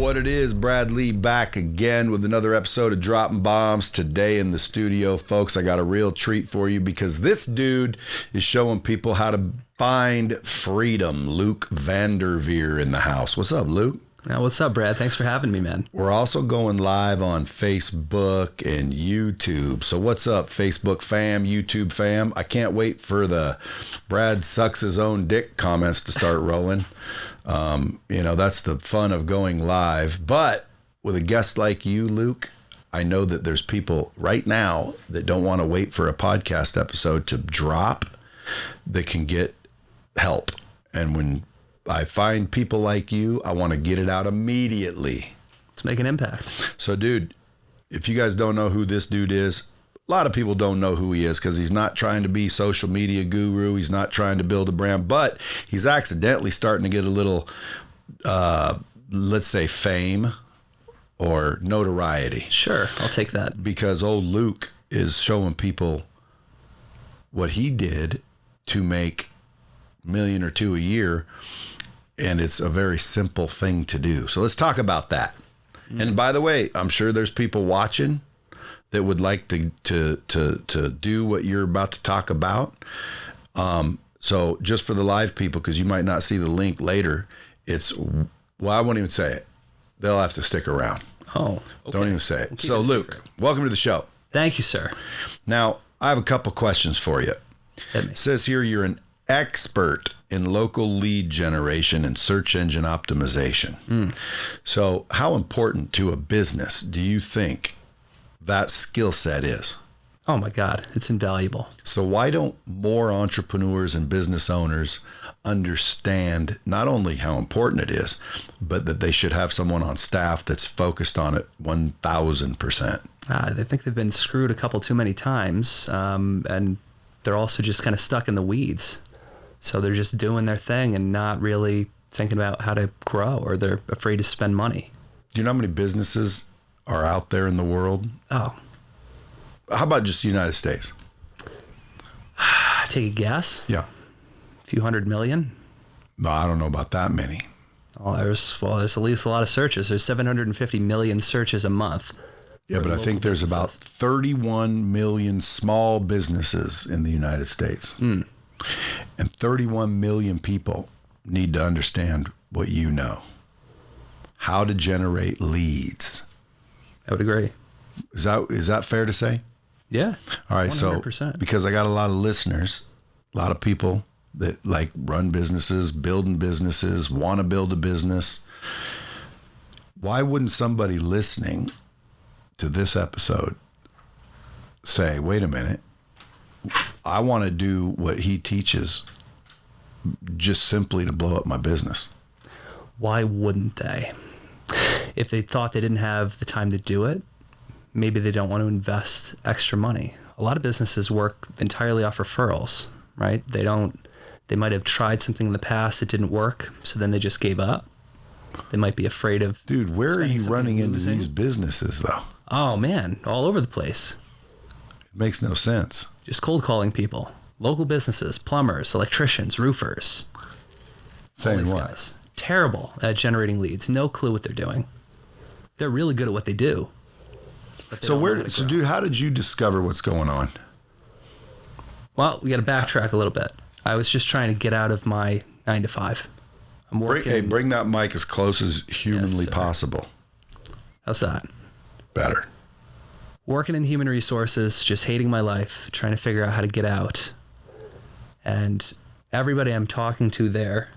What it is, Brad Lea back again with another episode of Dropping Bombs. Today in the studio, folks, I got a real treat for you because this dude is showing people how to find freedom. Luke Veer in the house. What's up, Luke? What's up, Brad? Thanks for having me, man. We're also going live on Facebook and YouTube. So what's up, Facebook fam, YouTube fam? I can't wait for the Brad sucks his own dick comments to start rolling. That's the fun of going live. But with a guest like you, Luke, I know that there's people right now that don't want to wait for a podcast episode to drop that can get help. And when I find people like you, I want to get it out immediately. Let's make an impact. So, dude, if you guys don't know who this dude is, a lot of people don't know who he is because he's not trying to be social media guru. He's not trying to build a brand, but he's accidentally starting to get a little, let's say, fame or notoriety. Sure, I'll take that. Because old Luke is showing people what he did to make $1 million or $2 million a year. And it's a very simple thing to do. So let's talk about that. And by the way, I'm sure there's people watching that would like to do what you're about to talk about. So just for the live people, because you might not see the link later, I won't even say it. They'll have to stick around. Oh, okay. Don't even say it. So Luke, welcome to the show. Thank you, sir. Now, I have a couple questions for you. It says here you're an expert in local lead generation and search engine optimization. So how important to a business do you think that skill set is? Oh my God, it's invaluable. So why don't more entrepreneurs and business owners understand not only how important it is, but that they should have someone on staff that's focused on it 1,000%? They think they've been screwed a couple too many times, and they're also just kind of stuck in the weeds. So they're just doing their thing and not really thinking about how to grow, or they're afraid to spend money. Do you know how many businesses are out there in the world? Oh. How about just the United States? Take a guess? Yeah. A few 100 million? No, I don't know about that many. Oh, there's at least a lot of searches. There's 750 million searches a month. Yeah, but I think there's about 31 million small businesses in the United States. And 31 million people need to understand what you know. How to generate leads. I would agree. Is that fair to say? Yeah. All right. 100%. So because I got a lot of listeners, a lot of people that like run businesses, building businesses, want to build a business. Why wouldn't somebody listening to this episode say, wait a minute, I want to do what he teaches just simply to blow up my business? Why wouldn't they? If they thought they didn't have the time to do it, maybe they don't want to invest extra money. A lot of businesses work entirely off referrals, right? They might have tried something in the past that didn't work, so then they just gave up. They might be afraid of. Dude, where are you running into these businesses though? Oh man, all over the place. It makes no sense. Just cold calling people. Local businesses, plumbers, electricians, roofers. Saying what? Guys. Terrible at generating leads. No clue what they're doing. They're really good at what they do. So dude, how did you discover what's going on? Well, we got to backtrack a little bit. I was just trying to get out of my 9 to 5. I'm working. Bring that mic as close as humanly possible. How's that? Better. Working in human resources, just hating my life, trying to figure out how to get out. And everybody I'm talking to there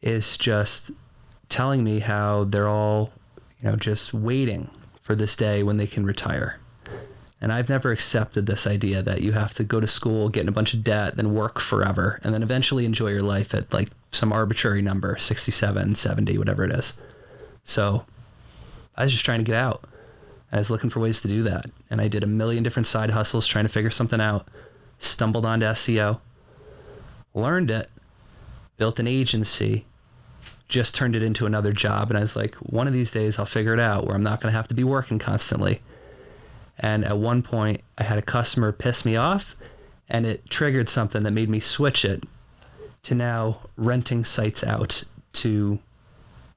is just telling me how they're all, just waiting for this day when they can retire. And I've never accepted this idea that you have to go to school, get in a bunch of debt, then work forever, and then eventually enjoy your life at like some arbitrary number, 67, 70, whatever it is. So I was just trying to get out. I was looking for ways to do that. And I did a million different side hustles trying to figure something out. Stumbled onto SEO. Learned it. Built an agency. Just turned it into another job. And I was like, one of these days I'll figure it out where I'm not going to have to be working constantly. And at one point I had a customer piss me off, and it triggered something that made me switch it to now renting sites out to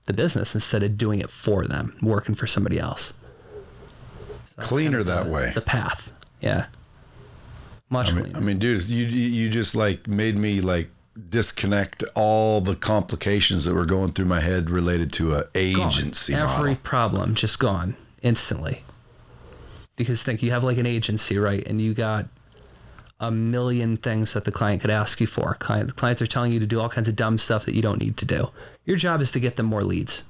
the business instead of doing it for them, working for somebody else. So Cleaner that way. The path. Yeah. Much cleaner. I mean, dude, you just like made me like disconnect all the complications that were going through my head related to a agency model. Every problem just gone instantly. Because think, you have like an agency, right? And you got a million things that the client could ask you for. Clients are telling you to do all kinds of dumb stuff that you don't need to do. Your job is to get them more leads.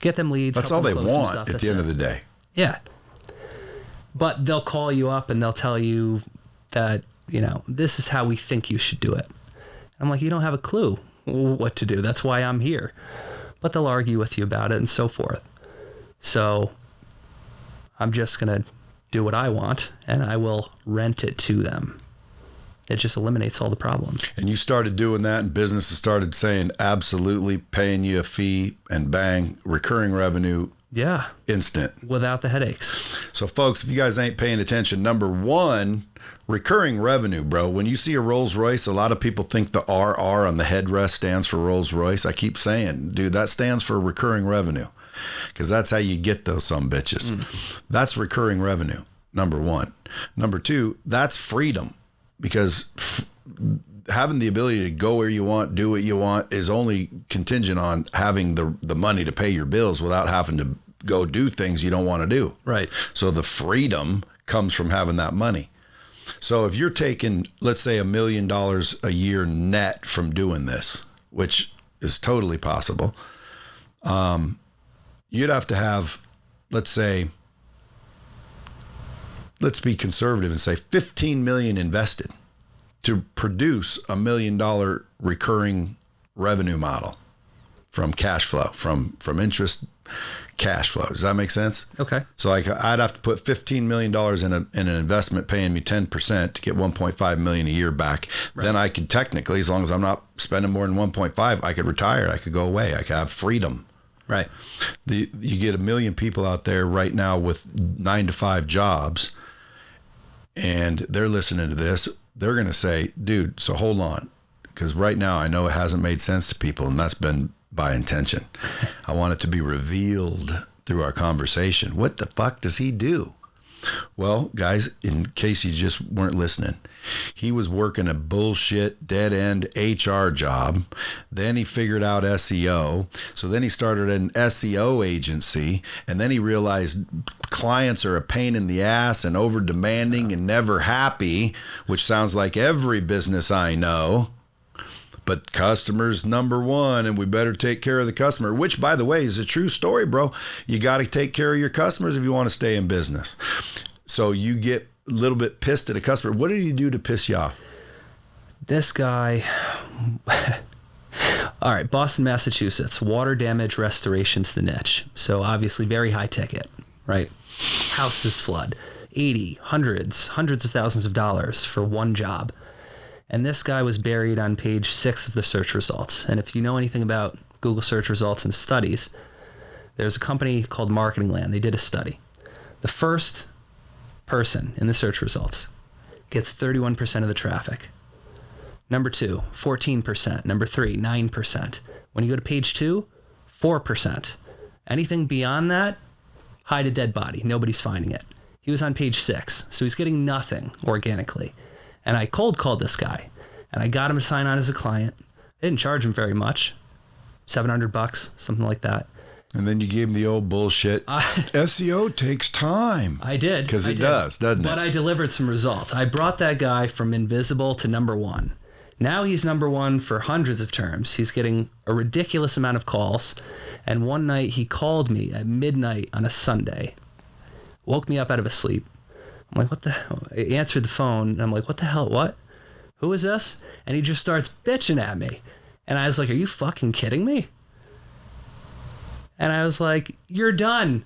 Get them leads. That's all they want at the end of the day. Yeah. But they'll call you up and they'll tell you that, you know, this is how we think you should do it. I'm like, you don't have a clue what to do. That's why I'm here. But they'll argue with you about it and so forth. So I'm just going to do what I want and I will rent it to them. It just eliminates all the problems. And you started doing that and businesses started saying, absolutely, paying you a fee and bang, recurring revenue. Yeah. Instant. Without the headaches. So folks, if you guys ain't paying attention, number one, recurring revenue, bro. When you see a Rolls Royce, a lot of people think the RR on the headrest stands for Rolls Royce. I keep saying, dude, that stands for recurring revenue because that's how you get those some bitches. That's recurring revenue, number one. Number two, that's freedom because having the ability to go where you want, do what you want is only contingent on having the money to pay your bills without having to go do things you don't want to do. Right. So the freedom comes from having that money. So if you're taking, let's say, $1 million a year net from doing this, which is totally possible, you'd have to have, let's be conservative and say 15 million invested to produce $1 million recurring revenue model from cash flow, from interest cash flow. Does that make sense? Okay. So like I'd have to put $15 million in an investment paying me 10% to get 1.5 million a year back. Right. Then I could technically, as long as I'm not spending more than 1.5, I could retire. I could go away. I could have freedom. Right. You get 1 million people out there right now with 9-to-5 jobs and they're listening to this. They're going to say, dude, so hold on. Because right now I know it hasn't made sense to people and that's been by intention. I want it to be revealed through our conversation. What the fuck does he do? Well, guys, in case you just weren't listening, he was working a bullshit dead end HR job. Then he figured out SEO. So then he started an SEO agency. And then he realized clients are a pain in the ass and over demanding and never happy, which sounds like every business I know. But customers number one, and we better take care of the customer, which, by the way, is a true story, bro. You got to take care of your customers if you want to stay in business. So you get a little bit pissed at a customer. What did he do to piss you off? This guy, all right, Boston, Massachusetts, water damage restoration's the niche. So obviously very high ticket, right? Houses flood, 80, hundreds of thousands of dollars for one job. And this guy was buried on page 6 of the search results. And if you know anything about Google search results and studies, there's a company called Marketing Land. They did a study. The first person in the search results gets 31% of the traffic. Number 2, 14%. Number 3, 9%. When you go to page 2, 4%. Anything beyond that, hide a dead body. Nobody's finding it. He was on page 6, so he's getting nothing organically. And I cold called this guy and I got him to sign on as a client. I didn't charge him very much, $700, something like that. And then you gave him the old bullshit. SEO takes time. I did. Because it does, doesn't it? But I delivered some results. I brought that guy from invisible to number 1. Now he's number 1 for hundreds of terms. He's getting a ridiculous amount of calls. And one night he called me at midnight on a Sunday, woke me up out of a sleep. I'm like, what the hell? I answered the phone and I'm like, what the hell? What? Who is this? And he just starts bitching at me. And I was like, are you fucking kidding me? And I was like, you're done.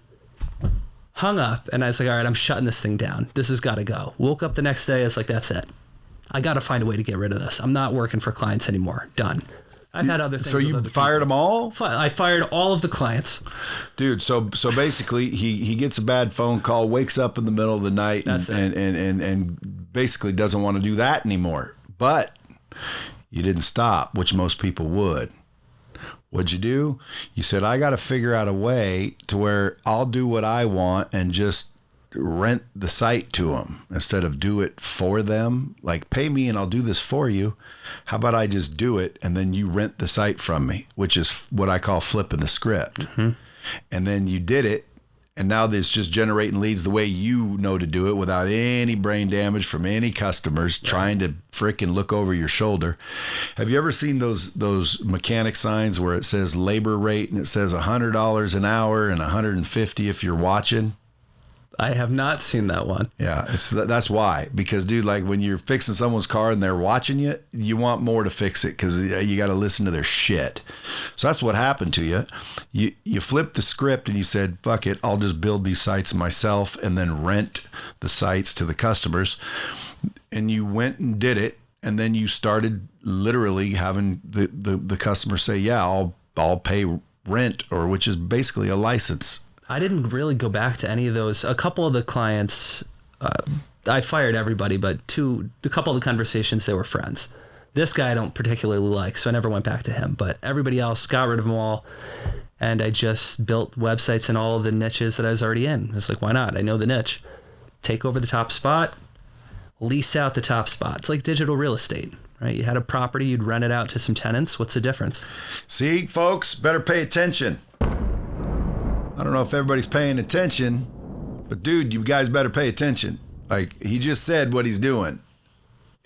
Hung up. And I was like, all right, I'm shutting this thing down. This has got to go. Woke up the next day. I was like, that's it. I got to find a way to get rid of this. I'm not working for clients anymore. Done. I've had other things. So you fired them all? I fired all of the clients. Dude, so basically he gets a bad phone call, wakes up in the middle of the night and basically doesn't want to do that anymore. But you didn't stop, which most people would. What'd you do? You said, I got to figure out a way to where I'll do what I want and just rent the site to them instead of do it for them. Like, pay me and I'll do this for you. How about I just do it and then you rent the site from me, which is what I call flipping the script. Mm-hmm. And then you did it. And now this just generating leads the way you know to do it without any brain damage from any customers trying to frickin' look over your shoulder. Have you ever seen those mechanic signs where it says labor rate and it says $100 an hour and $150 if you're watching? I have not seen that one. Yeah, that's why. Because, dude, like when you're fixing someone's car and they're watching you, you want more to fix it because you got to listen to their shit. So that's what happened to you. You flipped the script and you said, fuck it, I'll just build these sites myself and then rent the sites to the customers. And you went and did it. And then you started literally having the customer say, yeah, I'll pay rent, or which is basically a license. I didn't really go back to any of those. A couple of the clients, I fired everybody, but a couple of the conversations, they were friends. This guy I don't particularly like, so I never went back to him. But everybody else, got rid of them all. And I just built websites in all of the niches that I was already in. It's like, why not? I know the niche. Take over the top spot, lease out the top spot. It's like digital real estate, right? You had a property, you'd rent it out to some tenants. What's the difference? See, folks, better pay attention. I don't know if everybody's paying attention, but dude, you guys better pay attention. Like, he just said what he's doing.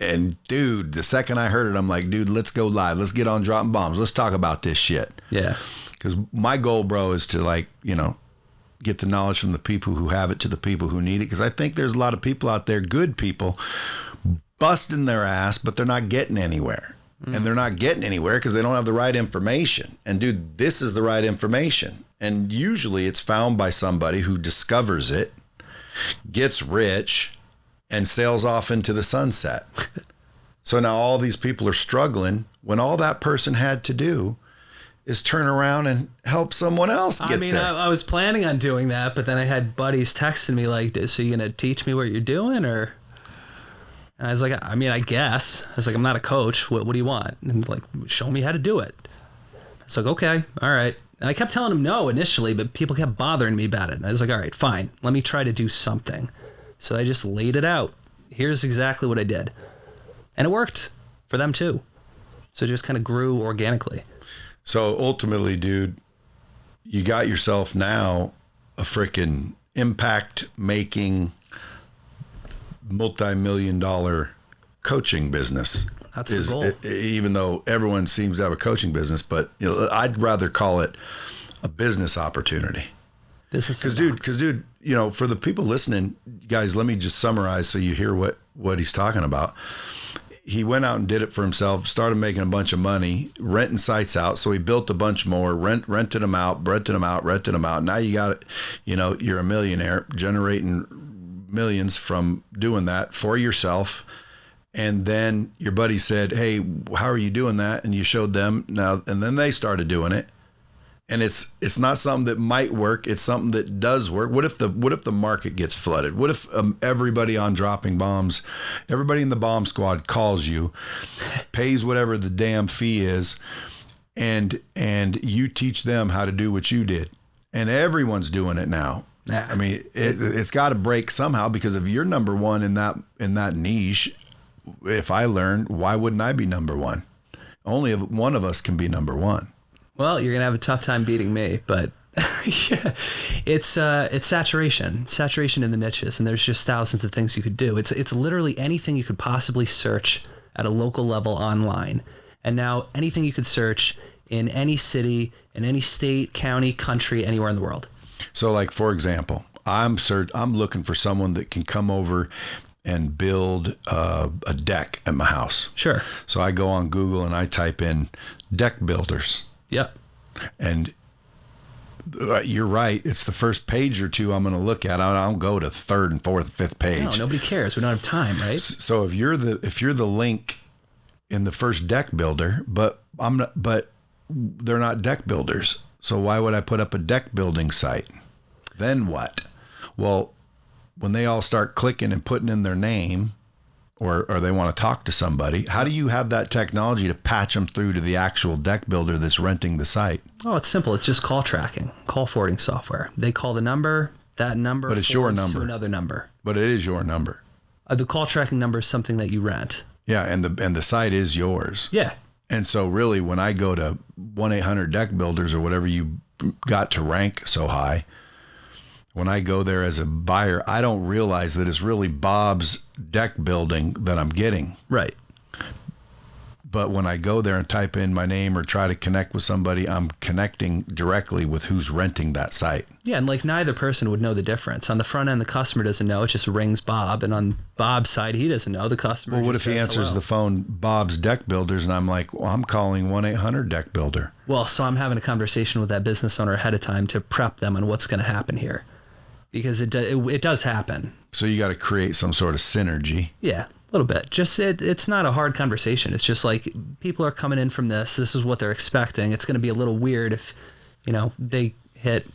And dude, the second I heard it, I'm like, dude, let's go live. Let's get on dropping bombs. Let's talk about this shit. Yeah. Because my goal, bro, is to, like, you know, get the knowledge from the people who have it to the people who need it. Because I think there's a lot of people out there, good people, busting their ass, but they're not getting anywhere. And they're not getting anywhere because they don't have the right information. And dude, this is the right information. And usually it's found by somebody who discovers it, gets rich, and sails off into the sunset. So now all these people are struggling when all that person had to do is turn around and help someone else get there. I was planning on doing that, but then I had buddies texting me like, so you going to teach me what you're doing, or... And I was like, I mean, I guess. I was like, I'm not a coach. What do you want? And like, show me how to do it. It's like, okay, all right. And I kept telling him no initially, but people kept bothering me about it. And I was like, all right, fine. Let me try to do something. So I just laid it out. Here's exactly what I did. And it worked for them too. So it just kind of grew organically. So ultimately, dude, you got yourself now a freaking impact-making, multi-million-dollar coaching business. That's the goal. Even though everyone seems to have a coaching business, but you know, I'd rather call it a business opportunity. Because dude, you know, for the people listening, guys, let me just summarize so you hear what he's talking about. He went out and did it for himself, started making a bunch of money, renting sites out. So he built a bunch more, rented them out. Now you got it. You know, you're a millionaire generating millions from doing that for yourself. And then your buddy said, hey, how are you doing that? And you showed them now, and then they started doing it. And it's not something that might work. It's something that does work. What if the market gets flooded? What if everybody on dropping bombs, everybody in the bomb squad calls you, pays whatever the damn fee is, and you teach them how to do what you did, and everyone's doing it now. Yeah. I mean, it's got to break somehow, because if you're number one in that niche, if I learned, why wouldn't I be number one? Only one of us can be number one. Well, you're going to have a tough time beating me, but yeah, it's saturation in the niches, and there's just thousands of things you could do. It's literally anything you could possibly search at a local level online. And now anything you could search in any city, in any state, county, country, anywhere in the world. So like, for example, I'm looking for someone that can come over and build a deck at my house. Sure. So I go on Google and I type in deck builders. Yep. And you're right. It's the first page or two I'm going to look at. I don't go to third and fourth, fifth page. No, nobody cares. We don't have time, right? So if you're the link in the first deck builder, but they're not deck builders. So why would I put up a deck building site? Then what? Well, when they all start clicking and putting in their name or they want to talk to somebody, how do you have that technology to patch them through to the actual deck builder that's renting the site? Oh, it's simple. It's just call tracking, call forwarding software. They call the number, that number, but it's your number, to another number. But it is your number. The call tracking number is something that you rent. Yeah, and the site is yours. Yeah. And so really, when I go to 1-800 deck builders or whatever you got to rank so high, when I go there as a buyer, I don't realize that it's really Bob's deck building that I'm getting. Right. But when I go there and type in my name or try to connect with somebody, I'm connecting directly with who's renting that site. Yeah, and like neither person would know the difference. On the front end, the customer doesn't know. It just rings Bob. And on Bob's side, he doesn't know. The customer Well, what just if he says answers hello. the phone, Bob's Deck Builders, and I'm like, well, I'm calling 1-800 Deck Builder. Well, so I'm having a conversation with that business owner ahead of time to prep them on what's going to happen here. Because it does happen. So you got to create some sort of synergy. Yeah, a little bit. Just it's not a hard conversation. It's just like people are coming in from this. This is what they're expecting. It's going to be a little weird if, they hit,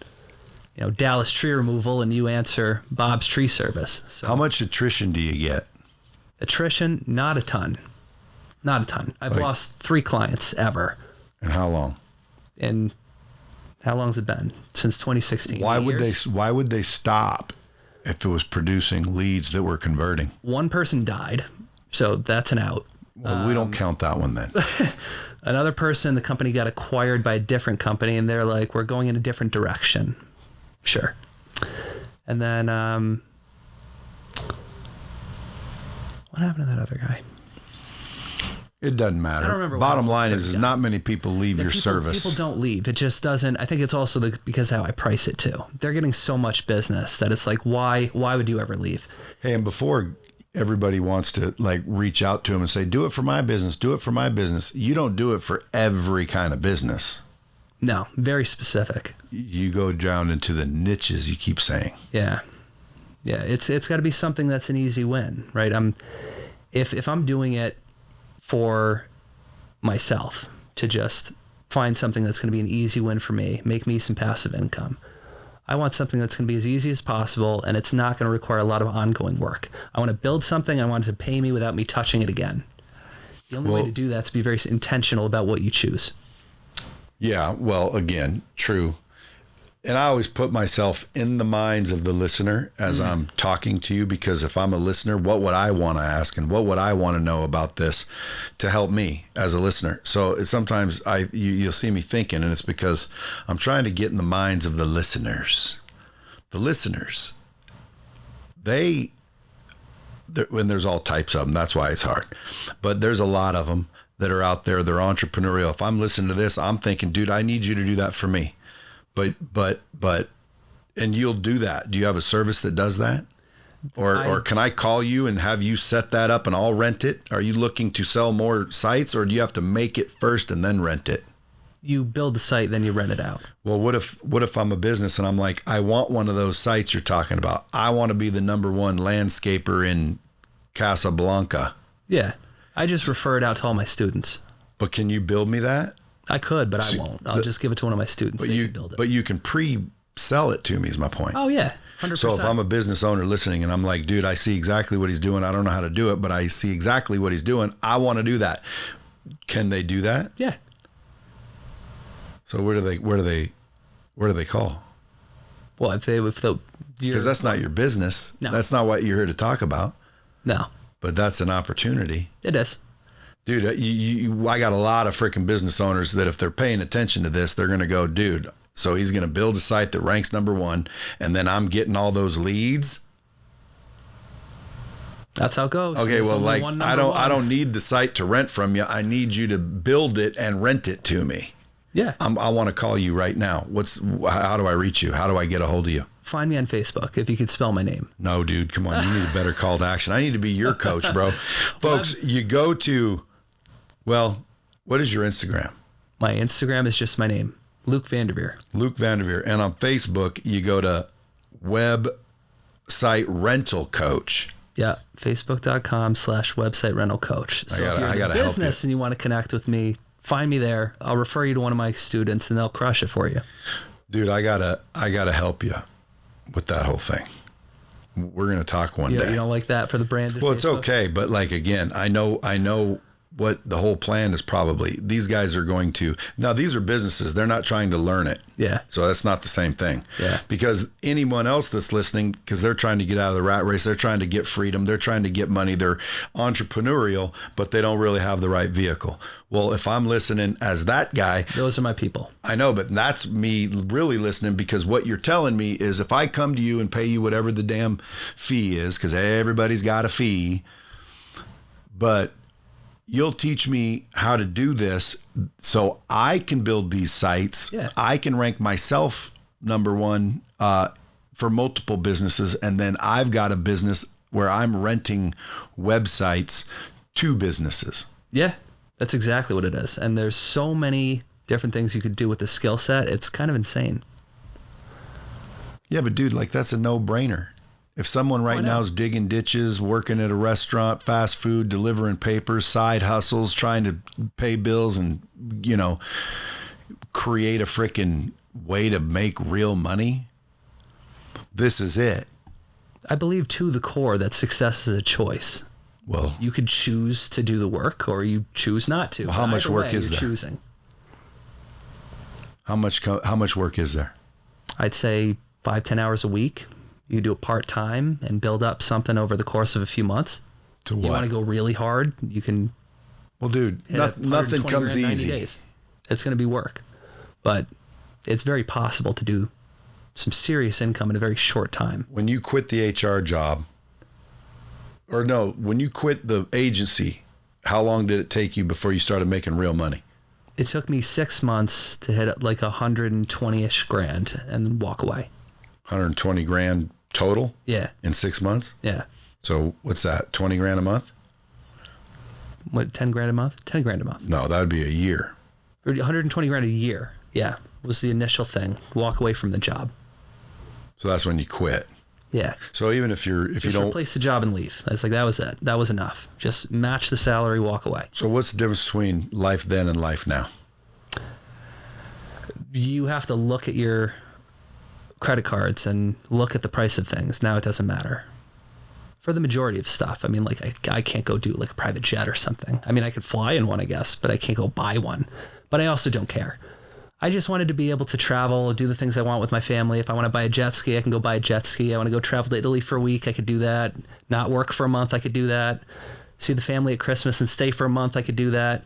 Dallas tree removal and you answer Bob's tree service. So How much attrition do you get? attrition, not a ton. Not a ton. I've lost 3 clients ever. And how long? And how long's it been? Since 2016. Why 8 would years? why would they stop if it was producing leads that were converting? One person died, so that's an out. Well, we don't count that one then. Another person, the company got acquired by a different company, and they're like, we're going in a different direction. Sure. And then, what happened to that other guy? It doesn't matter. I don't remember. Bottom line is not many people leave your service. People don't leave. It just doesn't. I think it's also because how I price it too. They're getting so much business that it's like, why would you ever leave? Hey, and before everybody wants to reach out to him and say, do it for my business, do it for my business. You don't do it for every kind of business. No, very specific. You go down into the niches you keep saying. Yeah. Yeah. It's got to be something that's an easy win, right? If I'm doing it for myself to just find something that's going to be an easy win for me, make me some passive income. I want something that's going to be as easy as possible, and it's not going to require a lot of ongoing work. I want to build something. I want it to pay me without me touching it again. The only way to do that is to be very intentional about what you choose. Yeah, well, again, true. And I always put myself in the minds of the listener as I'm talking to you, because if I'm a listener, what would I want to ask and what would I want to know about this to help me as a listener? So sometimes you'll see me thinking, and it's because I'm trying to get in the minds of the listeners. The listeners, when there's all types of them, that's why it's hard. But there's a lot of them that are out there. They're entrepreneurial. If I'm listening to this, I'm thinking, dude, I need you to do that for me. But, and you'll do that. Do you have a service that does that? Or can I call you and have you set that up and I'll rent it? Are you looking to sell more sites, or do you have to make it first and then rent it? You build the site, then you rent it out. Well, what if I'm a business and I'm like, I want one of those sites you're talking about. I want to be the number 1 landscaper in Casablanca. Yeah. I just refer it out to all my students. But can you build me that? I could, but I won't. I'll just give it to one of my students. They can build it. But you can pre-sell it to me is my point. Oh, yeah. 100%. So if I'm a business owner listening and I'm like, dude, I see exactly what he's doing. I don't know how to do it, but I see exactly what he's doing. I want to do that. Can they do that? Yeah. So where do they call? Well, because that's not your business. No. That's not what you're here to talk about. No. But that's an opportunity. It is. Dude, I got a lot of freaking business owners that if they're paying attention to this, they're going to go, dude, so he's going to build a site that ranks number 1, and then I'm getting all those leads. That's how it goes. Okay, well, I don't need the site to rent from you. I need you to build it and rent it to me. Yeah. I want to call you right now. How do I reach you? How do I get a hold of you? Find me on Facebook if you could spell my name. No, dude, come on. You need a better call to action. I need to be your coach, bro. Folks, you go to, well, what is your Instagram? My Instagram is just my name, Luke Vanderveer. Luke Vanderveer. And on Facebook, you go to Website Rental Coach. Yeah, facebook.com/website rental coach. So if you're in business and you want to connect with me, find me there. I'll refer you to one of my students and they'll crush it for you. Dude, I gotta help you with that whole thing. We're going to talk one You day. don't like that for the brand of Well, it's Facebook? okay. But like, again, I know what the whole plan is. Probably these guys are going to, now these are businesses. They're not trying to learn it. Yeah. So that's not the same thing. Yeah. Because anyone else that's listening, because they're trying to get out of the rat race, they're trying to get freedom, they're trying to get money, they're entrepreneurial, but they don't really have the right vehicle. Well, if I'm listening as that guy, Those are my people. I know, but that's me really listening, because what you're telling me is if I come to you and pay you whatever the damn fee is, because everybody's got a fee, but you'll teach me how to do this so I can build these sites. Yeah. I can rank myself number one for multiple businesses. And then I've got a business where I'm renting websites to businesses. Yeah, that's exactly what it is. And there's so many different things you could do with the skill set. It's kind of insane. Yeah, but dude, like that's a no-brainer. If someone right now is digging ditches, working at a restaurant, fast food, delivering papers, side hustles, trying to pay bills and, you know, create a freaking way to make real money, this is it. I believe to the core that success is a choice. Well, You could choose to do the work or you choose not to. Well, how much Either work way, is you're there? choosing. how much work is there? I'd say 5-10 hours a week. You do it part-time and build up something over the course of a few months. To You want what? to go really hard, you can Well, dude, hit nothing 120 comes grand in 90 easy. days. It's going to be work, but it's very possible to do some serious income in a very short time. When you quit the HR job, or no, when you quit the agency, how long did it take you before you started making real money? It took me 6 months to hit like 120-ish grand and then walk away. 120 grand total Yeah. in 6 months. Yeah. So what's that? 20 grand a month? What, 10 grand a month? 10 grand a month. No, that would be a year. Or 120 grand a year. Yeah. Was the initial thing. Walk away from the job. So that's when you quit. Yeah. So even if you Just don't, replace the job and leave. It's like, that was it. That was enough. Just match the salary, walk away. so what's the difference between life then and life now? You have to look at your credit cards and look at the price of things. Now it doesn't matter. For the majority of stuff. I mean, like I can't go do like a private jet or something. I mean, I could fly in one, I guess, but I can't go buy one. But I also don't care. I just wanted to be able to travel, do the things I want with my family. If I want to buy a jet ski, I can go buy a jet ski. I want to go travel to Italy for a week, I could do that. Not work for a month, I could do that. See the family at Christmas and stay for a month, I could do that.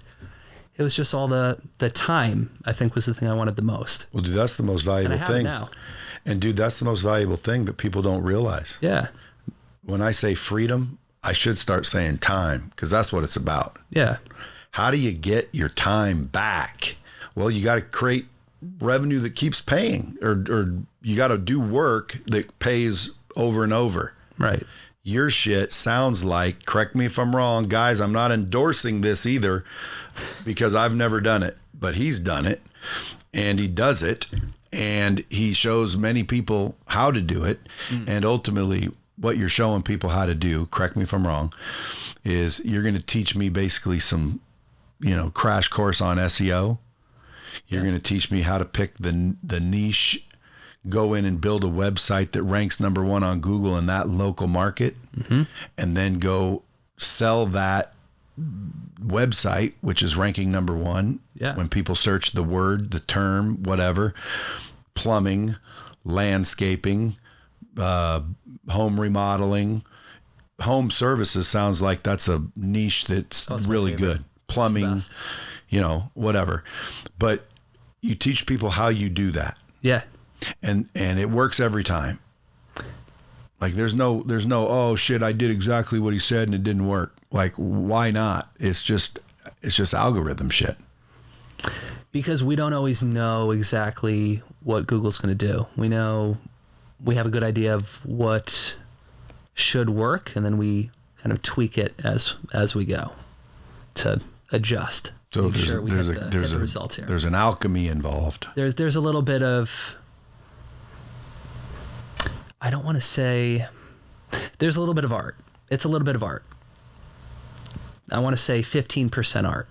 It was just all the time, I think, was the thing I wanted the most. Well, dude, that's the most valuable And I have it thing. now. And dude, that's the most valuable thing that people don't realize. Yeah. When I say freedom, I should start saying time, because that's what it's about. Yeah. How do you get your time back? Well, you got to create revenue that keeps paying, or you got to do work that pays over and over. Right. Your shit sounds like, correct me if I'm wrong, guys, I'm not endorsing this either because I've never done it, but he's done it and he does it and he shows many people how to do it. And ultimately what you're showing people how to do, correct me if I'm wrong, is you're going to teach me basically some, crash course on SEO. You're going to teach me how to pick the niche, go in and build a website that ranks number one on Google in that local market, and then go sell that website, which is ranking number one. Yeah. When people search the word, the term, whatever, plumbing, landscaping, home remodeling, home services sounds like that's a niche that's my really favorite. good. Plumbing, It's the best. whatever. But you teach people how you do that. Yeah. And it works every time. Like there's no, oh shit, I did exactly what he said and it didn't work. Like, why not? It's just algorithm shit. Because we don't always know exactly what Google's going to do. We know we have a good idea of what should work, and then we kind of tweak it as we go to adjust. So Make sure we hit the results here. There's an alchemy involved. There's a little bit of, I don't want to say, there's a little bit of art. It's a little bit of art. I want to say 15% art.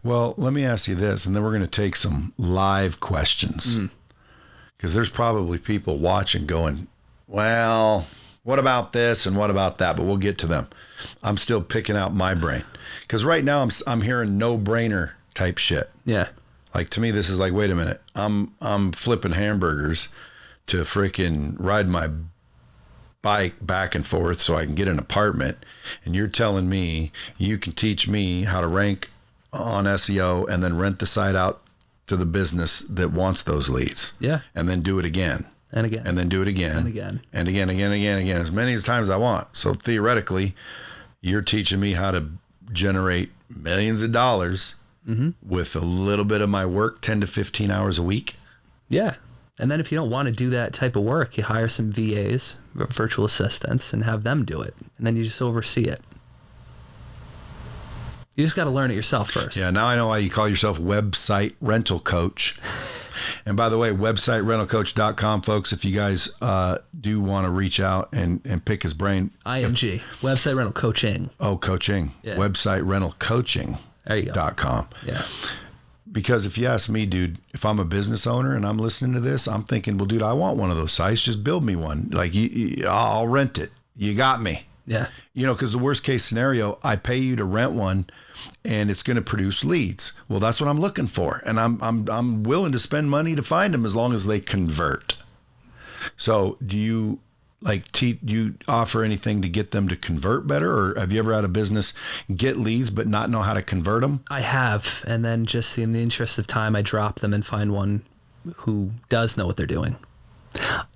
Well, let me ask you this, and then we're going to take some live questions. Because there's probably people watching going, well, what about this and what about that? But we'll get to them. I'm still picking out my brain because right now I'm hearing no-brainer type shit. Yeah. Like to me, this is like, wait a minute, I'm flipping hamburgers to freaking ride my bike back and forth so I can get an apartment, and you're telling me you can teach me how to rank on SEO and then rent the site out to the business that wants those leads. Yeah. And then do it again. And again. And then do it again. And again. And again, as many times as I want. So theoretically, you're teaching me how to generate millions of dollars with a little bit of my work, 10 to 15 hours a week. Yeah. And then if you don't want to do that type of work, you hire some VAs, virtual assistants, and have them do it. And then you just oversee it. You just got to learn it yourself first. Yeah, now I know why you call yourself website rental coach. And by the way, websiterentalcoach.com, folks, if you guys do want to reach out and pick his brain. ING, website rental coaching. Oh, coaching. Yeah. Website rental coaching. There you go. .com. Yeah. Because if you ask me, dude, if I'm a business owner and I'm listening to this, I'm thinking, well, dude, I want one of those sites. Just build me one. Like, I'll rent it. You got me. Yeah. You know, because the worst case scenario, I pay you to rent one and it's going to produce leads. Well, that's what I'm looking for. And I'm willing to spend money to find them as long as they convert. So do you you offer anything to get them to convert better? Or have you ever had a business get leads but not know how to convert them? I have. And then just in the interest of time, I drop them and find one who does know what they're doing.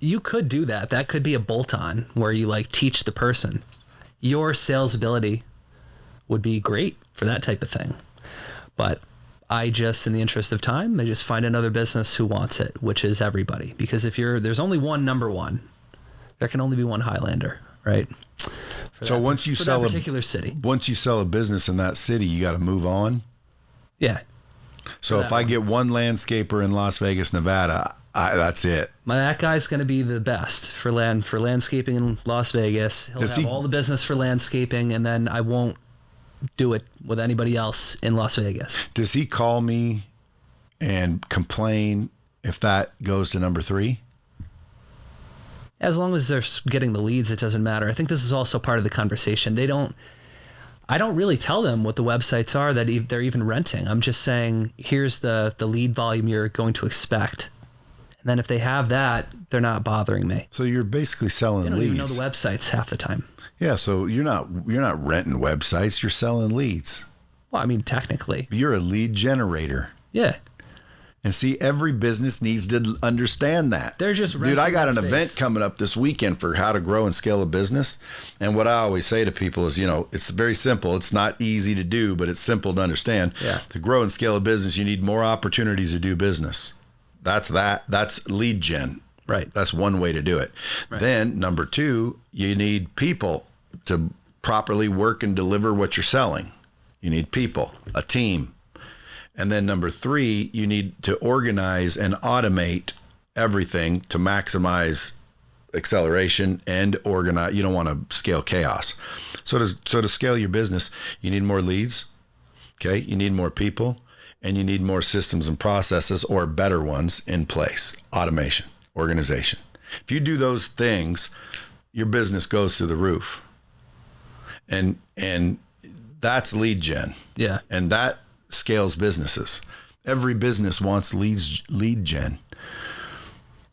You could do that. That could be a bolt-on where you teach the person. Your sales ability would be great for that type of thing. But I just, in the interest of time, I just find another business who wants it, which is everybody. Because there's only one number one. There can only be one Highlander, right? So once you sell that particular city, once you sell a business in that city, you got to move on. Yeah. So if I get one landscaper in Las Vegas, Nevada, that's it. That guy's going to be the best for landscaping in Las Vegas. He'll have all the business for landscaping, and then I won't do it with anybody else in Las Vegas. Does he call me and complain if that goes to number 3? As long as they're getting the leads, it doesn't matter. I think this is also part of the conversation. I don't really tell them what the websites are that they're even renting. I'm just saying, here's the lead volume you're going to expect. And then if they have that, they're not bothering me. So you're basically selling leads. They don't even know the websites half the time. Yeah, so you're not renting websites, you're selling leads. Well, I mean, technically. You're a lead generator. Yeah. And see, every business needs to understand that. They're just Dude, I got an event coming up this weekend for how to grow and scale a business. And what I always say to people is, it's very simple. It's not easy to do, but it's simple to understand. Yeah. To grow and scale a business, you need more opportunities to do business. That's lead gen. Right. That's one way to do it. Right. Then number 2, you need people to properly work and deliver what you're selling. You need people, a team. And then number 3, you need to organize and automate everything to maximize acceleration and organize. You don't want to scale chaos. So to scale your business, you need more leads. Okay. You need more people, and you need more systems and processes, or better ones, in place. Automation, organization. If you do those things, your business goes through the roof. And that's lead gen. Yeah. And that scales businesses. Every business wants lead gen.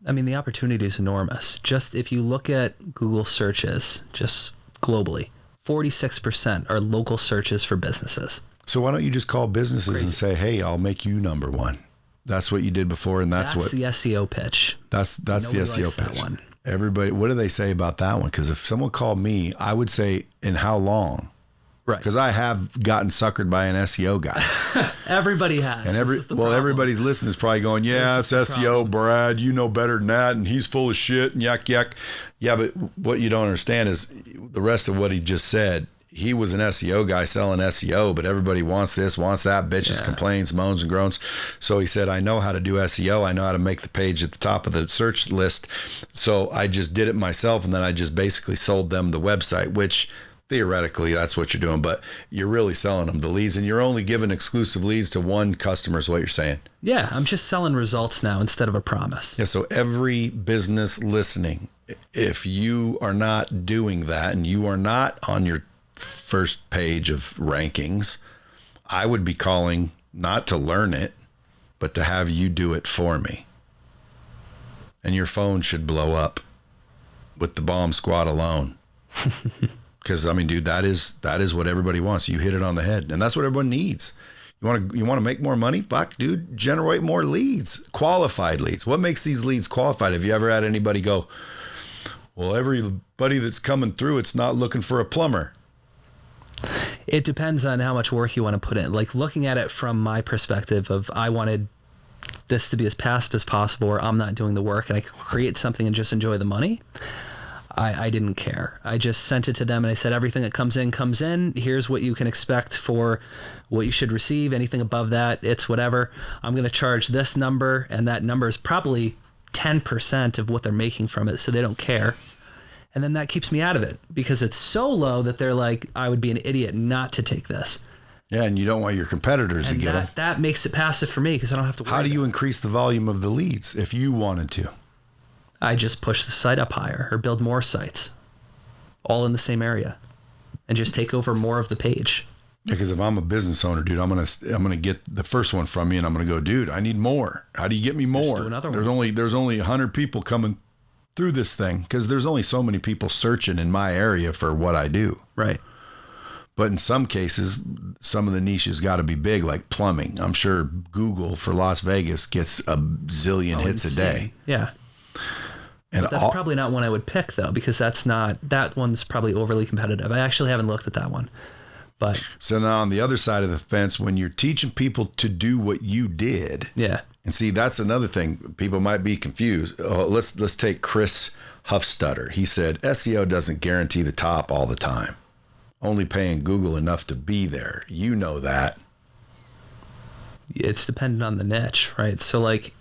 I mean, the opportunity is enormous. Just if you look at Google searches, just globally, 46% are local searches for businesses. So why don't you just call businesses and say, hey, I'll make you number 1. That's what you did before, and that's what the SEO pitch. That's the SEO pitch. That one. Everybody, what do they say about that one? Because if someone called me, I would say, in how long? Right. Because I have gotten suckered by an SEO guy. Everybody has. And everybody's listening is probably going, yeah, it's SEO, Brad. You know better than that. And he's full of shit and yak. Yeah, but what you don't understand is the rest of what he just said. He was an SEO guy selling SEO, but everybody wants this, wants that, bitches, complains, moans, and groans. So he said, I know how to do SEO. I know how to make the page at the top of the search list. So I just did it myself, and then I just basically sold them the website, which theoretically that's what you're doing, but you're really selling them the leads, and you're only giving exclusive leads to one customer is what you're saying. Yeah, I'm just selling results now instead of a promise. Yeah, so every business listening, if you are not doing that and you are not on your first page of rankings, I would be calling not to learn it, but to have you do it for me. And your phone should blow up with the bomb squad alone. Because I mean, dude, that is what everybody wants. You hit it on the head, and that's what everyone needs. You want to make more money? Fuck, dude, generate more leads, qualified leads. What makes these leads qualified? Have you ever had anybody go, well, everybody that's coming through, it's not looking for a plumber? It depends on how much work you want to put in. Like, looking at it from my perspective of, I wanted this to be as passive as possible, where I'm not doing the work and I can create something and just enjoy the money. I didn't care. I just sent it to them and I said, everything that comes in. Here's what you can expect for what you should receive. Anything above that, it's whatever. I'm going to charge this number, and that number is probably 10% of what they're making from it, so they don't care. And then that keeps me out of it, because it's so low that they're like, I would be an idiot not to take this. Yeah, and you don't want your competitors to get them. That makes it passive for me, because I don't have to worry. How do you increase the volume of the leads if you wanted to? I just push the site up higher or build more sites, all in the same area, and just take over more of the page. Because if I'm a business owner, dude, I'm gonna get the first one from you, and I'm gonna go, dude, I need more. How do you get me more? Just do another one. There's only 100 people coming through this thing, because there's only so many people searching in my area for what I do. Right. But in some cases, some of the niches got to be big, like plumbing. I'm sure Google for Las Vegas gets a zillion hits a day. Yeah. And that's probably not one I would pick, though, because that one's probably overly competitive. I actually haven't looked at that one. But so now on the other side of the fence, when you're teaching people to do what you did, yeah, and see, that's another thing. People might be confused. Let's take Chris Huffstutter. He said SEO doesn't guarantee the top all the time. Only paying Google enough to be there. You know that. It's dependent on the niche, right? So like,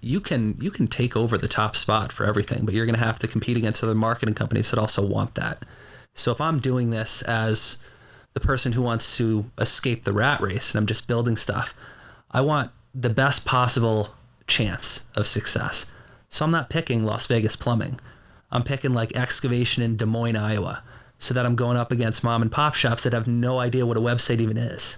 you can take over the top spot for everything, but you're going to have to compete against other marketing companies that also want that. So if I'm doing this as the person who wants to escape the rat race and I'm just building stuff, I want the best possible chance of success. So I'm not picking Las Vegas plumbing. I'm picking like excavation in Des Moines, Iowa, so that I'm going up against mom and pop shops that have no idea what a website even is.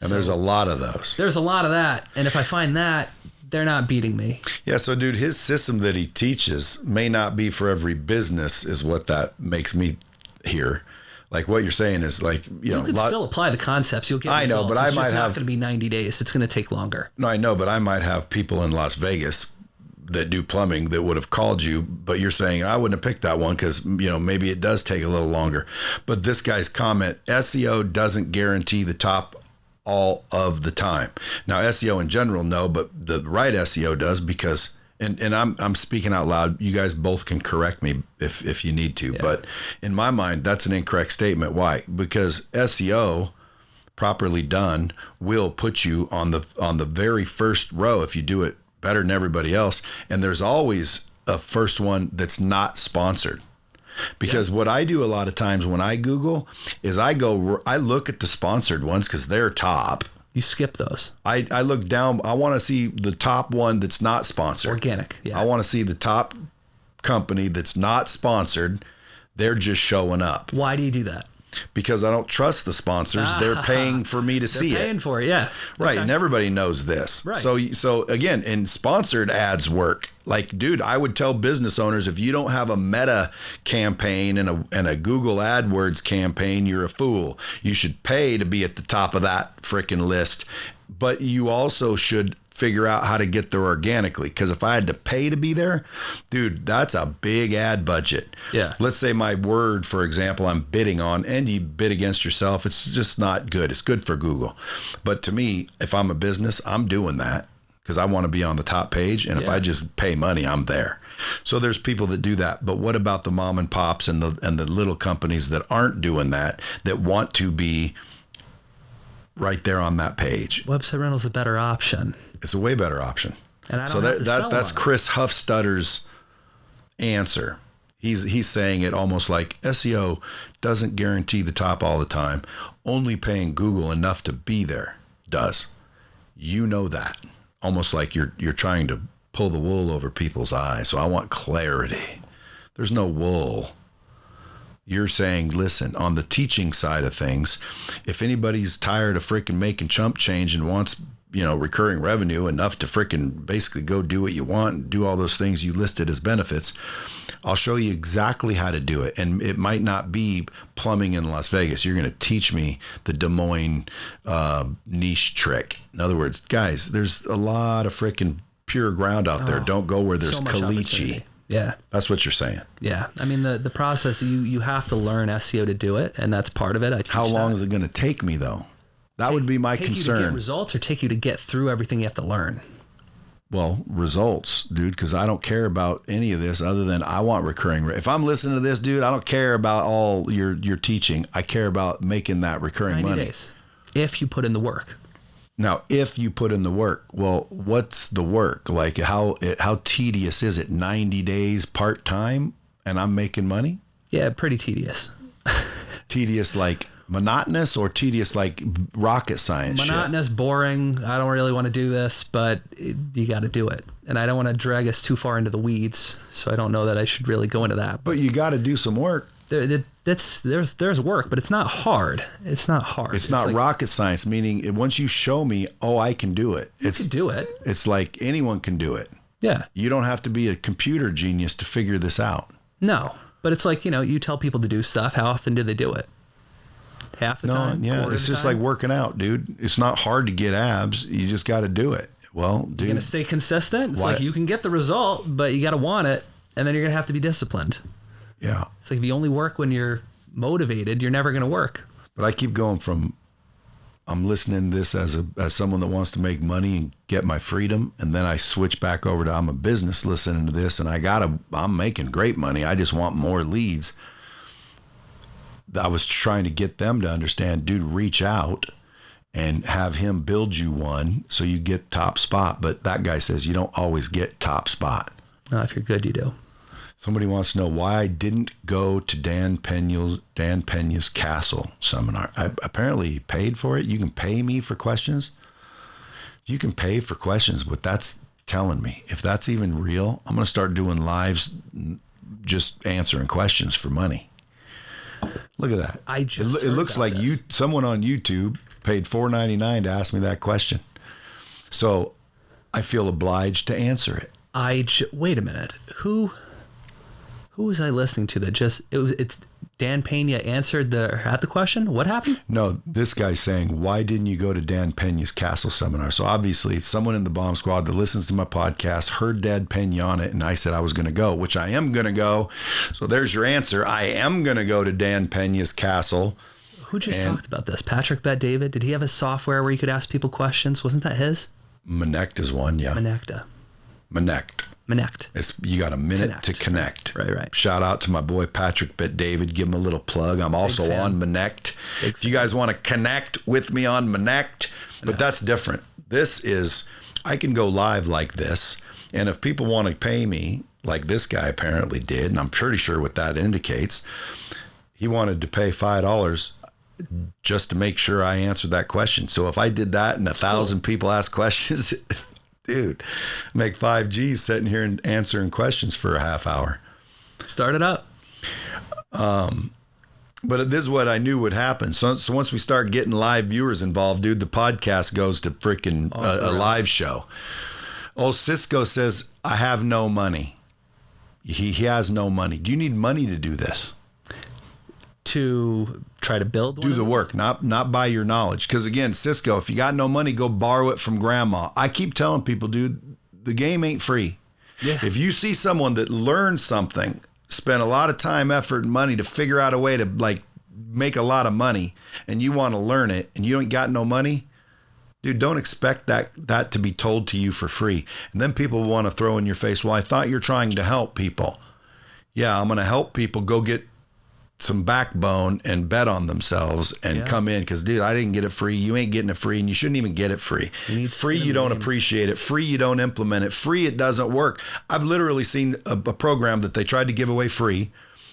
And there's a lot of those. There's a lot of that. And if I find that, they're not beating me. Yeah, so dude, his system that he teaches may not be for every business, is what that makes me hear. Like what you're saying is like, you can still apply the concepts. You'll get results. I know, but it's not going to be 90 days. It's going to take longer. No, I know, but I might have people in Las Vegas that do plumbing that would have called you, but you're saying I wouldn't have picked that one because, maybe it does take a little longer. But this guy's comment, SEO doesn't guarantee the top all of the time. Now, SEO in general, no, but the right SEO does, because, and I'm speaking out loud. You guys both can correct me if you need to, but in my mind, that's an incorrect statement. Why? Because SEO properly done will put you on the very first row if you do it better than everybody else. And there's always a first one that's not sponsored. Because what I do a lot of times when I Google is I look at the sponsored ones because they're top. You skip those. I look down. I want to see the top one that's not sponsored. Organic. Yeah. I want to see the top company that's not sponsored. They're just showing up. Why do you do that? Because I don't trust the sponsors. They're paying for me to see it. They're paying for it, yeah. Right, okay. And everybody knows this. Right. So again, in sponsored ads work, like, dude, I would tell business owners, if you don't have a Meta campaign and a Google AdWords campaign, you're a fool. You should pay to be at the top of that frickin' list, but you also should figure out how to get there organically. Because if I had to pay to be there, dude, that's a big ad budget. Yeah. Let's say my word, for example, I'm bidding on, and you bid against yourself. It's just not good. It's good for Google. But to me, if I'm a business, I'm doing that because I want to be on the top page. And if I just pay money, I'm there. So there's people that do that. But what about the mom and pops and the little companies that aren't doing that want to be right there on that page? Website rental's a better option. It's a way better option. And I don't have to sell that's on Chris Huffstutter's answer. He's saying it almost like SEO doesn't guarantee the top all the time. Only paying Google enough to be there does. You know that. Almost like you're trying to pull the wool over people's eyes. So I want clarity. There's no wool. You're saying, listen, on the teaching side of things, if anybody's tired of freaking making chump change and wants, recurring revenue enough to freaking basically go do what you want and do all those things you listed as benefits, I'll show you exactly how to do it. And it might not be plumbing in Las Vegas. You're going to teach me the Des Moines niche trick. In other words, guys, there's a lot of freaking pure ground out there. Don't go where there's so much caliche. opportunity. Yeah. That's what you're saying. Yeah. I mean, the process, you have to learn SEO to do it, and that's part of it. I teach How long is it going to take me, though? That would be my concern. Take you to get results or take you to get through everything you have to learn? Well, results, dude, because I don't care about any of this other than I want recurring. If I'm listening to this, dude, I don't care about all your teaching. I care about making that recurring 90 money. days, if you put in the work. Now, if you put in the work, well, what's the work? Like how tedious is it? 90 days part-time and I'm making money? Yeah, pretty tedious. Tedious like monotonous or tedious like rocket science? Monotonous, boring. I don't really want to do this, but you got to do it. And I don't want to drag us too far into the weeds, so I don't know that I should really go into that. But you got to do some work. There's work, but it's not hard. It's not hard. It's not like rocket science, meaning once you show me, I can do it. You can do it. It's like anyone can do it. Yeah. You don't have to be a computer genius to figure this out. No, but it's like, you tell people to do stuff. How often do they do it? Half the time? Yeah, it's just like working out, dude. It's not hard to get abs. You just got to do it. Well, dude. You're going to stay consistent. It's like you can get the result, but you got to want it, and then you're going to have to be disciplined. Yeah. It's like if you only work when you're motivated, you're never going to work. But I keep going from, I'm listening to this as someone that wants to make money and get my freedom, and then I switch back over to I'm a business listening to this, and I'm making great money. I just want more leads. I was trying to get them to understand, dude, reach out and have him build you one so you get top spot. But that guy says you don't always get top spot. No, if you're good, you do. Somebody wants to know why I didn't go to Dan Pena's Castle seminar. I apparently paid for it. You can pay me for questions. You can pay for questions, but that's telling me if that's even real, I'm going to start doing lives just answering questions for money. Look at that. It looks like someone on YouTube paid $4.99 to ask me that question. So I feel obliged to answer it. Wait a minute. Who was I listening to that it's Dan Pena answered the question? What happened? No, this guy's saying, why didn't you go to Dan Pena's Castle seminar? So obviously it's someone in the bomb squad that listens to my podcast, heard Dad Pena on it, and I said I was going to go, which I am going to go. So there's your answer. I am going to go to Dan Pena's Castle. Who just talked about this? Patrick Bet David? Did he have a software where you could ask people questions? Wasn't that his? Manect is one, yeah. Manect. You got a minute to connect. Right. Shout out to my boy Patrick Bet David. Give him a little plug. I'm also on Manect. If you guys want to connect with me on Manect, but that's different. This is, I can go live like this, and if people want to pay me, like this guy apparently did, and I'm pretty sure what that indicates, he wanted to pay $5 just to make sure I answered that question. So if I did that and 1,000 people ask questions, dude, make 5 G's sitting here and answering questions for a half hour. Start it up. But this is what I knew would happen. So once we start getting live viewers involved, dude, the podcast goes to freaking a live show. Oh, Cisco says, I have no money. He has no money. Do you need money to do this? To try to build one? Do the work, not buy your knowledge. Because again, Cisco, if you got no money, go borrow it from grandma. I keep telling people, dude, the game ain't free. Yeah. If you see someone that learned something, spent a lot of time, effort, and money to figure out a way to like make a lot of money, and you want to learn it, and you ain't got no money, dude, don't expect that to be told to you for free. And then people want to throw in your face, well, I thought you're trying to help people. Yeah, I'm going to help people go get some backbone and bet on themselves and come in, because dude, I didn't get it free. You ain't getting it free, and you shouldn't even get it free. Free, you don't appreciate it. Free, you don't implement it. Free, it doesn't work. I've literally seen a program that they tried to give away free,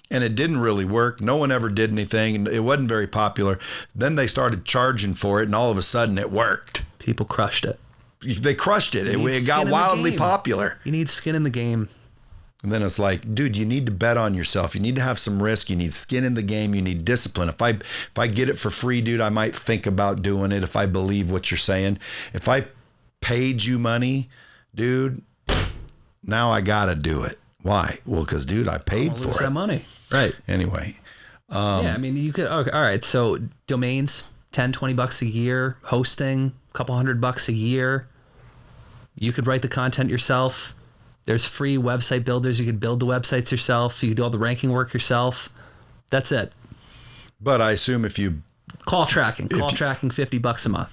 and it didn't really work. No one ever did anything, and it wasn't very popular. Then they started charging for it, and all of a sudden it worked. People crushed it. They crushed it. It got wildly popular. You need skin in the game. And then it's like, dude, you need to bet on yourself. You need to have some risk. You need skin in the game. You need discipline. If I get it for free, dude, I might think about doing it if I believe what you're saying. If I paid you money, dude, now I got to do it. Why? Well, because, dude, I paid for it. That money. Right. Anyway. Yeah, I mean, you could, okay, all right. So domains, 10, 20 bucks a year, hosting, a couple $100 a year. You could write the content yourself. There's free website builders. You could build the websites yourself. You could do all the ranking work yourself. That's it. But I assume if you... Call tracking, $50 a month.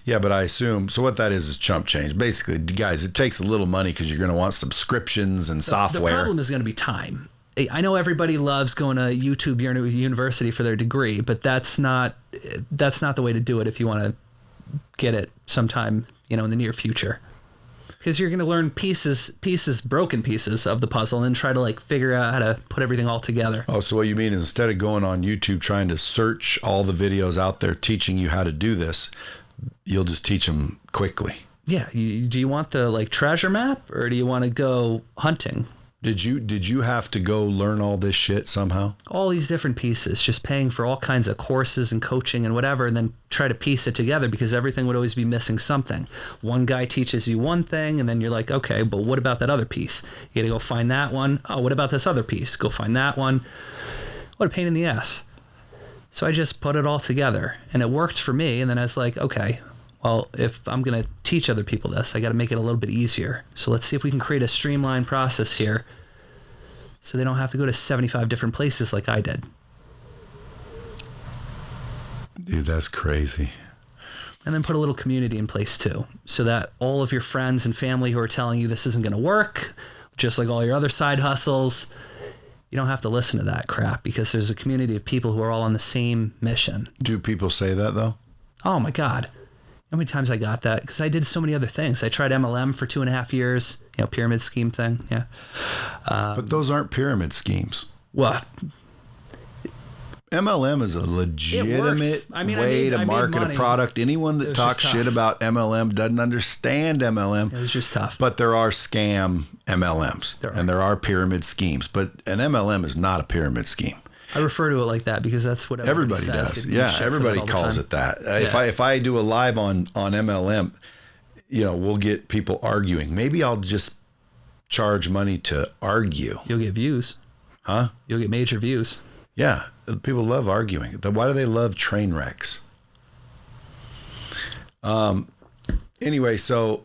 Yeah, but I assume, so what that is chump change. Basically, guys, it takes a little money because you're going to want subscriptions and software. The problem is going to be time. I know everybody loves going to YouTube University for their degree, but that's not the way to do it if you want to get it sometime, in the near future. Because you're going to learn broken pieces of the puzzle and try to figure out how to put everything all together. Oh, so what you mean is instead of going on YouTube trying to search all the videos out there teaching you how to do this, you'll just teach them quickly. Yeah. Do you want the treasure map or do you want to go hunting? Did you have to go learn all this shit somehow? All these different pieces, just paying for all kinds of courses and coaching and whatever, and then try to piece it together because everything would always be missing something. One guy teaches you one thing, and then you're like, okay, but what about that other piece? You got to go find that one. Oh, what about this other piece? Go find that one. What a pain in the ass. So I just put it all together, and it worked for me, and then I was like, okay, well, if I'm going to teach other people this, I got to make it a little bit easier. So let's see if we can create a streamlined process here so they don't have to go to 75 different places like I did. Dude, that's crazy. And then put a little community in place too, so that all of your friends and family who are telling you this isn't going to work, just like all your other side hustles, you don't have to listen to that crap because there's a community of people who are all on the same mission. Do people say that though? Oh my God. How many times I got that? Because I did so many other things. I tried MLM for 2.5 years, pyramid scheme thing. Yeah. But those aren't pyramid schemes. Well, MLM is a legitimate way to market a product. Anyone that talks shit about MLM doesn't understand MLM. It was just tough. But there are scam MLMs and there are pyramid schemes. But an MLM is not a pyramid scheme. I refer to it like that because that's what everybody says. Does. Yeah, everybody calls it that. Yeah. If I do a live on MLM, we'll get people arguing. Maybe I'll just charge money to argue. You'll get views. Huh? You'll get major views. Yeah, people love arguing. Why do they love train wrecks? Anyway, so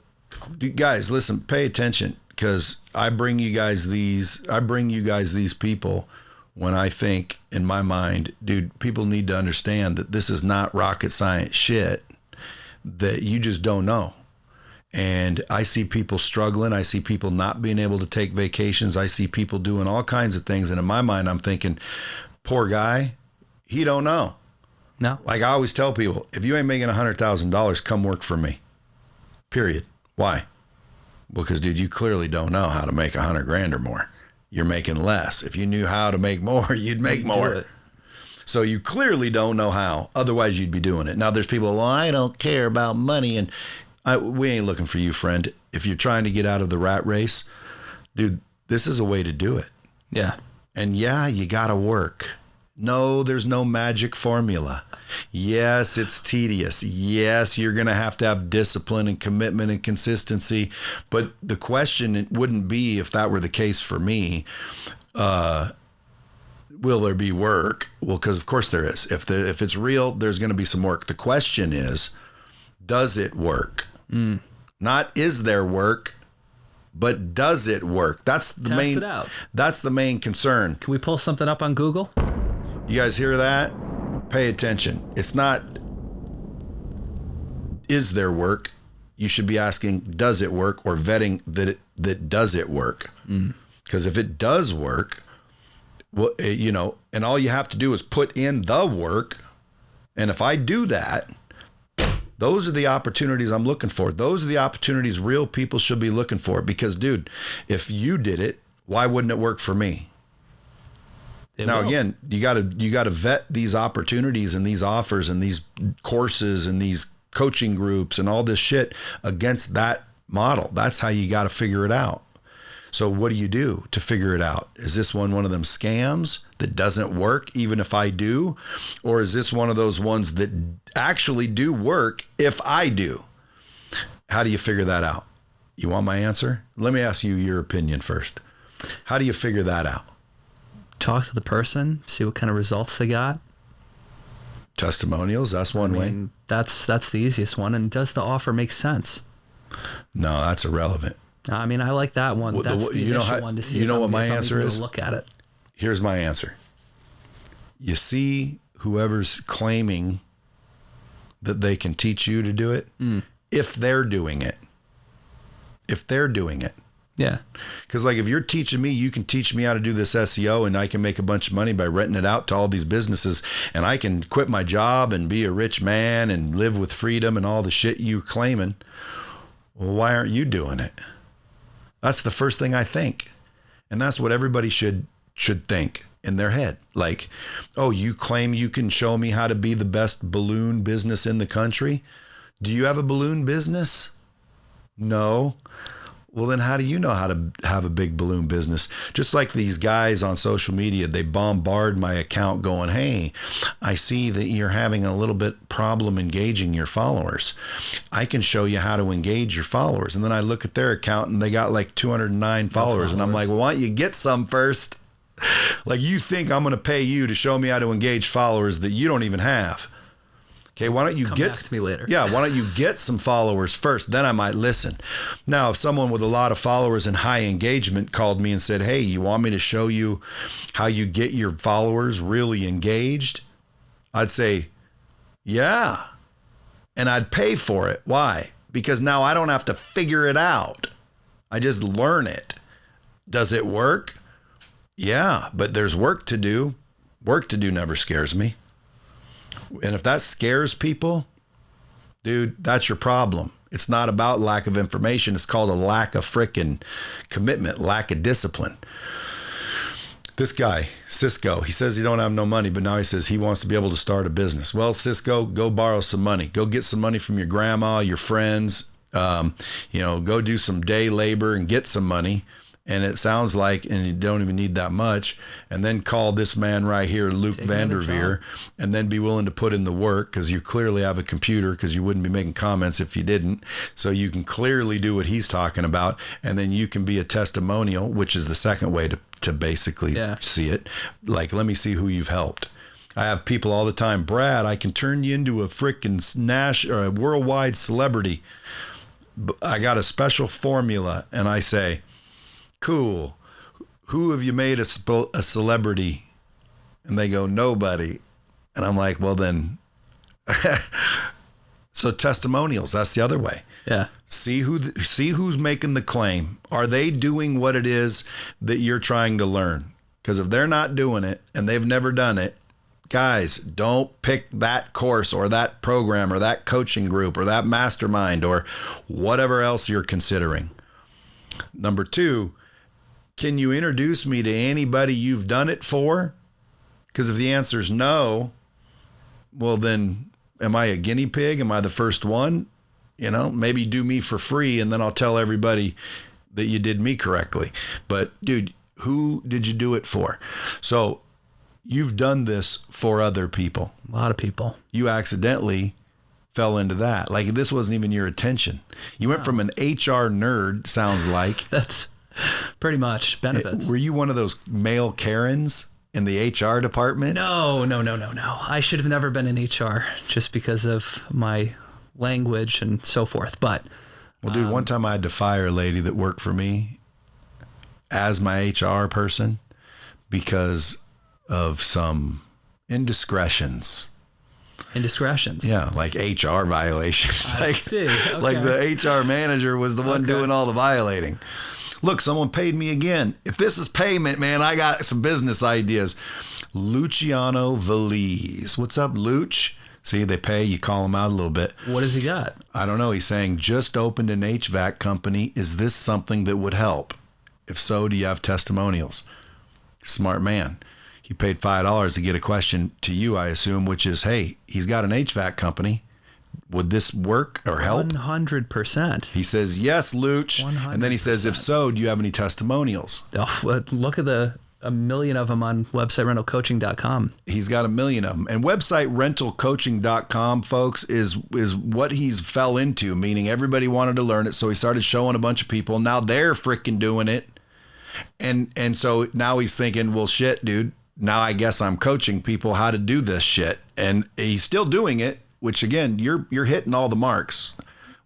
guys, listen, pay attention because I bring you guys these people when I think in my mind, dude, people need to understand that this is not rocket science shit that you just don't know. And I see people struggling. I see people not being able to take vacations. I see people doing all kinds of things. And in my mind, I'm thinking, poor guy, he don't know. No. Like I always tell people, if you ain't making $100,000, come work for me. Period. Why? Because, dude, you clearly don't know how to make $100,000 or more. You're making less. If you knew how to make more, you'd make more. So you clearly don't know how. Otherwise, you'd be doing it. Now, there's people, well, I don't care about money. And we ain't looking for you, friend. If you're trying to get out of the rat race, dude, this is a way to do it. Yeah. And yeah, you got to work. No, there's no magic formula. Yes, it's tedious. Yes, you're going to have discipline and commitment and consistency. But the question it wouldn't be, if that were the case for me, will there be work? Well, because of course there is. If it's real, there's going to be some work. The question is, does it work? Not is there work, but does it work? That's the Test main. it out. That's the main concern. Can we pull something up on Google? You guys hear that? Pay attention. It's not, is there work? You should be asking, does it work? Or vetting that does it work? Because if it does work, well, and all you have to do is put in the work. And if I do that, those are the opportunities I'm looking for. Those are the opportunities real people should be looking for. Because, dude, if you did it, why wouldn't it work for me? Again, you got to vet these opportunities and these offers and these courses and these coaching groups and all this shit against that model. That's how you got to figure it out. So what do you do to figure it out? Is this one of them scams that doesn't work even if I do? Or is this one of those ones that actually do work if I do? How do you figure that out? You want my answer? Let me ask you your opinion first. How do you figure that out? Talk to the person, see what kind of results they got. Testimonials, that's one way. That's the easiest one. And does the offer make sense? No, that's irrelevant. I mean, I like that one. That's the initial one to see. You know what my answer is? Look at it. Here's my answer. You see whoever's claiming that they can teach you to do it, if they're doing it. If they're doing it. Yeah. Because like if you're teaching me, you can teach me how to do this SEO and I can make a bunch of money by renting it out to all these businesses and I can quit my job and be a rich man and live with freedom and all the shit you're claiming. Well, why aren't you doing it? That's the first thing I think. And that's what everybody should think in their head. Like, oh, you claim you can show me how to be the best balloon business in the country? Do you have a balloon business? No. Well, then how do you know how to have a big balloon business? Just like these guys on social media, they bombard my account going, hey, I see that you're having a little bit problem engaging your followers. I can show you how to engage your followers. And then I look at their account and they got like 209 followers. And I'm like, well, why don't you get some first? Like, you think I'm going to pay you to show me how to engage followers that you don't even have? Okay, why don't you Come back to me later? Yeah, why don't you get some followers first? Then I might listen. Now, if someone with a lot of followers and high engagement called me and said, hey, you want me to show you how you get your followers really engaged? I'd say, yeah. And I'd pay for it. Why? Because now I don't have to figure it out. I just learn it. Does it work? Yeah, but there's work to do. Work to do never scares me. And if that scares people, dude, that's your problem. It's not about lack of information. It's called a lack of frickin' commitment, lack of discipline. This guy, Cisco, he says he don't have no money, but now he says he wants to be able to start a business. Well, Cisco, go borrow some money. Go get some money from your grandma, your friends. Go do some day labor and get some money. And it sounds like, and you don't even need that much, and then call this man right here, Luke Vanderveer, and then be willing to put in the work because you clearly have a computer because you wouldn't be making comments if you didn't. So you can clearly do what he's talking about, and then you can be a testimonial, which is the second way to basically see it. Like, let me see who you've helped. I have people all the time, Brad, I can turn you into a freaking a worldwide celebrity. I got a special formula, and I say, cool. Who have you made a celebrity? And they go, nobody. And I'm like, well then. So testimonials, that's the other way. Yeah. See who's making the claim. Are they doing what it is that you're trying to learn? Because if they're not doing it and they've never done it, guys, don't pick that course or that program or that coaching group or that mastermind or whatever else you're considering. Number 2, can you introduce me to anybody you've done it for? Because if the answer is no, well then, am I a guinea pig? Am I the first one? Maybe do me for free and then I'll tell everybody that you did me correctly. But dude, who did you do it for? So you've done this for other people. A lot of people. You accidentally fell into that. Like, this wasn't even your intention. You went from an HR nerd, sounds like. That's pretty much benefits. Were you one of those male Karens in the HR department? No. I should have never been in HR just because of my language and so forth. But well, dude, one time I had to fire a lady that worked for me as my HR person because of some indiscretions. Yeah, like HR violations. I see. Okay. Like the HR manager was the one doing all the violating. Look, someone paid me again. If this is payment, man, I got some business ideas. Luciano Valise. What's up, Luch? See, they pay, you call him out a little bit. What has he got? I don't know. He's saying, just opened an HVAC company. Is this something that would help? If so, do you have testimonials? Smart man. He paid $5 to get a question to you, I assume, which is, hey, he's got an HVAC company. would this work or help? 100%. He says, yes, Luch. 100%. And then he says, if so, do you have any testimonials? Oh, well, look at a million of them on websiterentalcoaching.com. He's got a million of them. And websiterentalcoaching.com, folks, is what he's fell into, meaning everybody wanted to learn it. So he started showing a bunch of people. Now they're freaking doing it. And so now he's thinking, well, shit, dude, now I guess I'm coaching people how to do this shit. And he's still doing it, which again, you're hitting all the marks,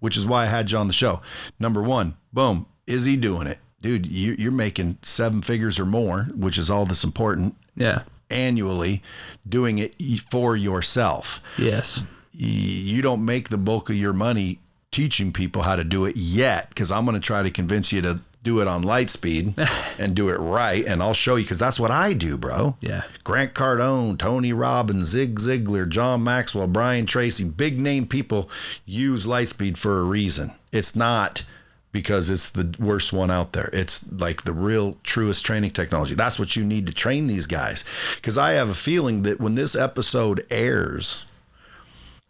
which is why I had you on the show. Number one, boom, is he doing it? Dude, you're making 7 figures or more, which is all that's important. Yeah. Annually, doing it for yourself. Yes. You don't make the bulk of your money teaching people how to do it yet, because I'm going to try to convince you to do it on Lightspeed and do it right. And I'll show you, because that's what I do, bro. Yeah. Grant Cardone, Tony Robbins, Zig Ziglar, John Maxwell, Brian Tracy, big name people use Lightspeed for a reason. It's not because it's the worst one out there. It's like the real truest training technology. That's what you need to train these guys. Because I have a feeling that when this episode airs,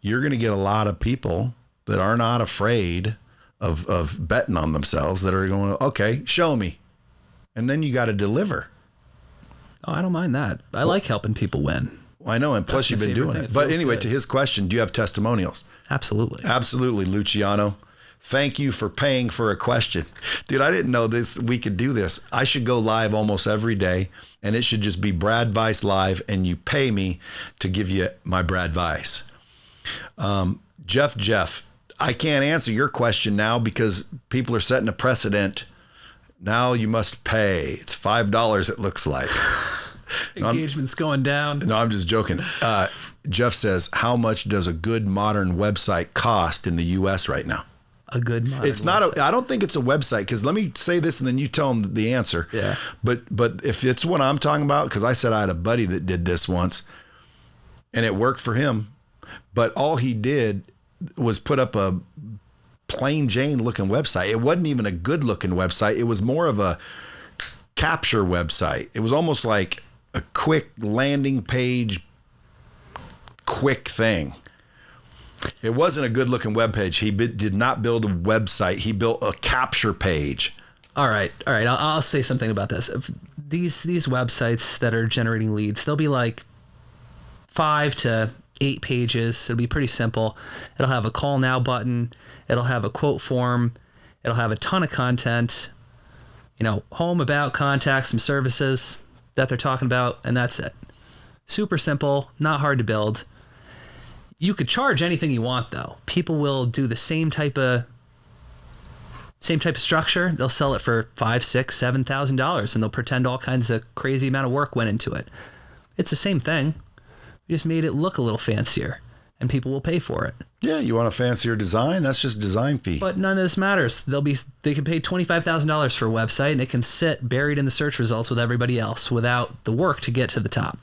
you're going to get a lot of people that are not afraid of betting on themselves, that are going, okay, show me. And then you got to deliver. Oh, I don't mind that. I like helping people win. I know. And plus you've been doing it. But anyway, to his question, do you have testimonials? Absolutely. Absolutely, Luciano. Thank you for paying for a question. Dude, I didn't know we could do this. I should go live almost every day, and it should just be Brad Weiss Live, and you pay me to give you my Brad Weiss. Jeff, I can't answer your question now because people are setting a precedent. Now you must pay. It's $5, it looks like. Engagement's going down. No, I'm just joking. Jeff says, how much does a good modern website cost in the U.S. right now? A good modern It's not I don't think it's a website, because let me say this and then you tell them the answer. Yeah. But if it's what I'm talking about, because I said I had a buddy that did this once and it worked for him, but all he did was put up a plain Jane looking website. It wasn't even a good looking website. It was more of a capture website. It was almost like a quick landing page, quick thing. It wasn't a good looking web page. He did not build a website. He built a capture page. All right. I'll say something about this. These websites that are generating leads, they'll be like 5 to 8 pages. It'll be pretty simple. It'll have a call now button. It'll have a quote form. It'll have a ton of content, home, about, contacts, some services that they're talking about, and that's it. Super simple, not hard to build. You could charge anything you want, though. People will do the same type of structure. They'll sell it for $5,000, $6,000, $7,000, and they'll pretend all kinds of crazy amount of work went into it. It's the same thing. We just made it look a little fancier, and people will pay for it. Yeah, you want a fancier design? That's just design fee. But none of this matters. They can pay $25,000 for a website, and it can sit buried in the search results with everybody else without the work to get to the top.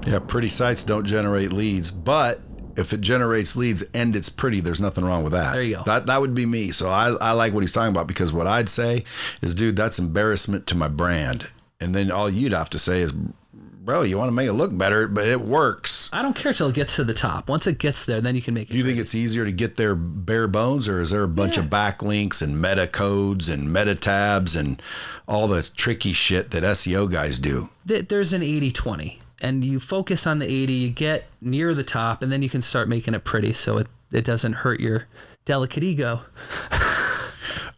Yeah, pretty sites don't generate leads, but if it generates leads and it's pretty, there's nothing wrong with that. There you go. That would be me. So I like what he's talking about, because what I'd say is, dude, that's embarrassment to my brand. And then all you'd have to say is, bro, you want to make it look better, but it works. I don't care till it gets to the top. Once it gets there, then you can make it. Do you think it's easier to get there bare bones, or is there a bunch of backlinks and meta codes and meta tabs and all the tricky shit that SEO guys do? There's an 80-20. And you focus on the 80, you get near the top, and then you can start making it pretty so it doesn't hurt your delicate ego.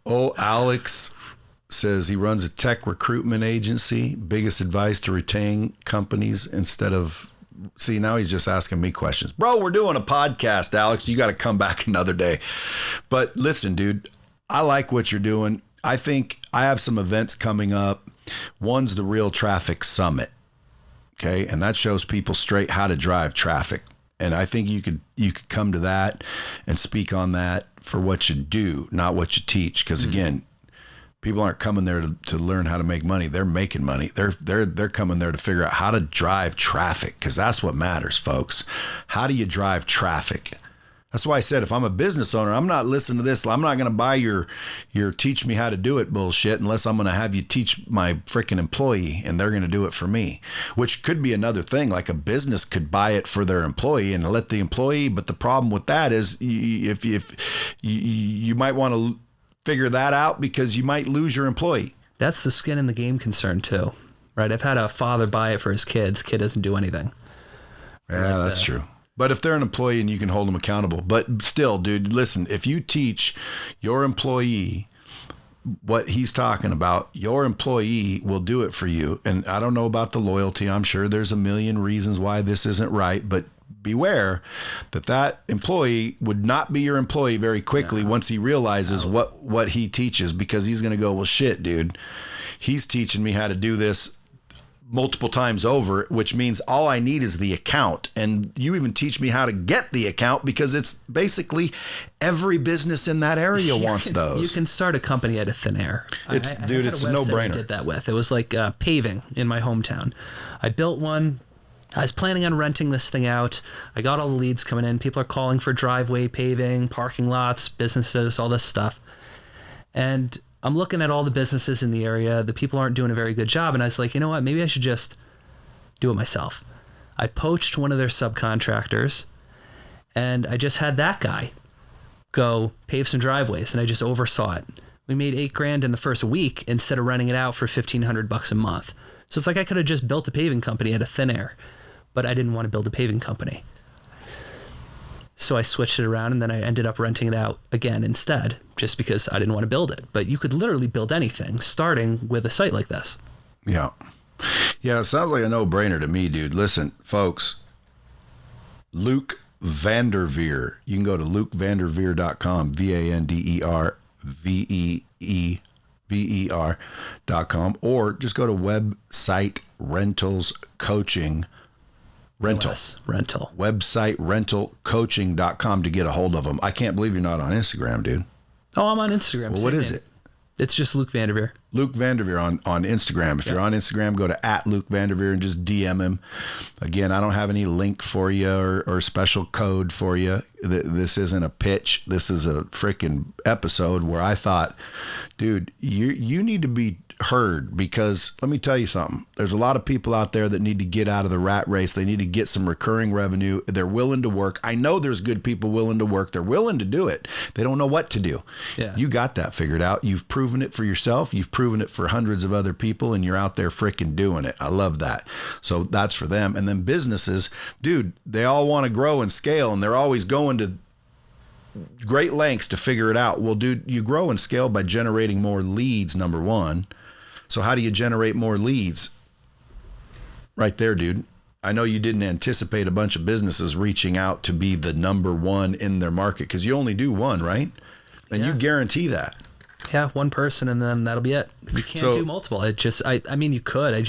Oh, Alex says he runs a tech recruitment agency. Biggest advice to retain companies instead of... See, now he's just asking me questions. Bro, we're doing a podcast, Alex. You got to come back another day. But listen, dude, I like what you're doing. I think I have some events coming up. One's the Real Traffic Summit. Okay. And that shows people straight how to drive traffic. And I think you could come to that and speak on that for what you do, not what you teach. Because again, people aren't coming there to learn how to make money. They're making money. They're coming there to figure out how to drive traffic, because that's what matters, folks. How do you drive traffic? That's why I said, if I'm a business owner, I'm not listening to this. I'm not going to buy your teach me how to do it bullshit unless I'm going to have you teach my freaking employee and they're going to do it for me, which could be another thing. Like a business could buy it for their employee and let the employee. But the problem with that is if you might want to figure that out because you might lose your employee. That's the skin in the game concern too, right? I've had a father buy it for his kids. Kid doesn't do anything. Yeah, that's true. But if they're an employee and you can hold them accountable, but still, dude, listen, if you teach your employee what he's talking about, your employee will do it for you. And I don't know about the loyalty. I'm sure there's a million reasons why this isn't right, but beware that employee would not be your employee very quickly once he realizes what he teaches, because he's going to go, well, shit, dude, he's teaching me how to do this multiple times over, which means all I need is the account. And you even teach me how to get the account, because it's basically every business in that area wants those. You can start a company out of thin air. It's a no-brainer. I did that with. It was like paving in my hometown. I built one. I was planning on renting this thing out. I got all the leads coming in. People are calling for driveway paving, parking lots, businesses, all this stuff. And I'm looking at all the businesses in the area. The people aren't doing a very good job. And I was like, you know what? Maybe I should just do it myself. I poached one of their subcontractors, and I just had that guy go pave some driveways, and I just oversaw it. We made $8,000 in the first week instead of renting it out for $1,500 a month. So it's like I could have just built a paving company out of thin air, but I didn't want to build a paving company. So I switched it around, and then I ended up renting it out again instead, just because I didn't want to build it. But you could literally build anything starting with a site like this. Yeah. Yeah, it sounds like a no-brainer to me, dude. Listen, folks, Luke Vanderveer. You can go to lukevanderveer.com, VanderVeer.com, or just go to website rentals coaching website rentalcoaching.com to get a hold of them. I can't believe you're not on Instagram, dude. Oh, I'm on Instagram. Well, what is it? It's just Luke Vanderveer. Luke Vanderveer on Instagram. If you're on Instagram, go to @LukeVanderveer and just DM him. Again, I don't have any link for you or special code for you. This isn't a pitch. This is a freaking episode where I thought, dude, you need to be heard, because let me tell you something. There's a lot of people out there that need to get out of the rat race. They need to get some recurring revenue. They're willing to work. I know there's good people willing to work. They're willing to do it. They don't know what to do. Yeah. You got that figured out. You've proven it for yourself. You've proven it for hundreds of other people, and you're out there freaking doing it. I love that. So that's for them. And then businesses, dude, they all want to grow and scale, and they're always going to great lengths to figure it out. Well, dude, you grow and scale by generating more leads, number one. So how do you generate more leads? Right there, dude. I know you didn't anticipate a bunch of businesses reaching out to be the number one in their market, because you only do one, right? And you guarantee that. Yeah, one person, and then that'll be it. You can't do multiple. It just, I mean, you could. I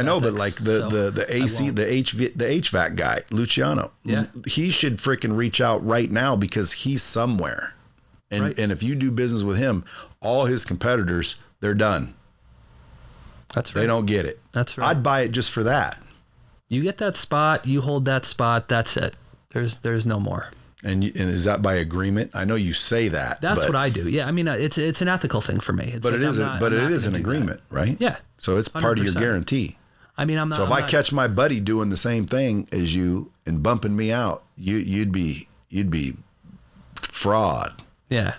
know, but like the AC, the HVAC guy, Luciano. Yeah. He should freaking reach out right now, because he's somewhere. And if you do business with him, all his competitors, they're done. That's right. They don't get it. That's right. I'd buy it just for that. You get that spot, you hold that spot, that's it. There's no more. And is that by agreement? I know you say that. That's what I do. Yeah, I mean, it's an ethical thing for me. It's but like it is an agreement, right? Yeah. So it's 100%. Part of your guarantee. I mean, I'm not. So if I catch my buddy doing the same thing as you and bumping me out, you'd be fraud. Yeah.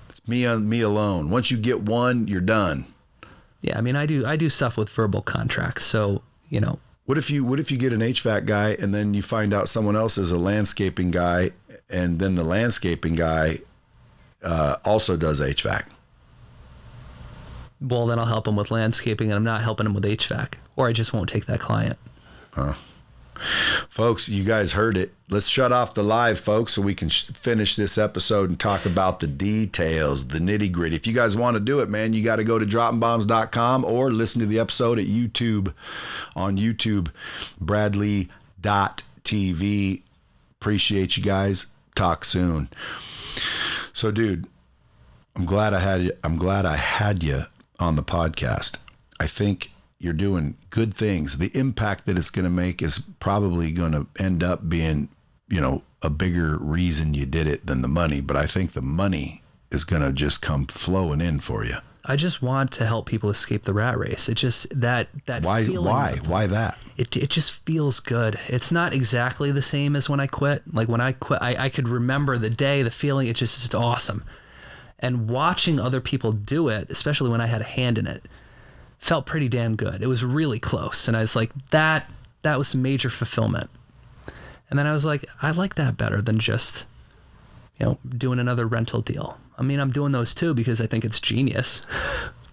It's me alone. Once you get one, you're done. Yeah, I mean, I do stuff with verbal contracts. So, you know. What if you get an HVAC guy, and then you find out someone else is a landscaping guy, and then the landscaping guy also does HVAC? Well, then I'll help him with landscaping, and I'm not helping him with HVAC, or I just won't take that client. Folks, you guys heard it. Let's shut off the live, folks, so we can finish this episode and talk about the details, the nitty gritty. If you guys want to do it, man, you got to go to droppingbombs.com or listen to the episode at YouTube, on YouTube, bradley.tv. Appreciate you guys. Talk soon. So, dude, I'm glad I had you on the podcast. I think you're doing good things. The impact that it's going to make is probably going to end up being, a bigger reason you did it than the money, but I think the money is going to just come flowing in for you. I just want to help people escape the rat race. It just that feeling. Why that? It just feels good. It's not exactly the same as when I quit. Like when I quit, I could remember the day, the feeling. It's awesome. And watching other people do it, especially when I had a hand in it, felt pretty damn good. It was really close, and I was like, that was major fulfillment. And then I was like, I like that better than just, doing another rental deal. I mean, I'm doing those too because I think it's genius,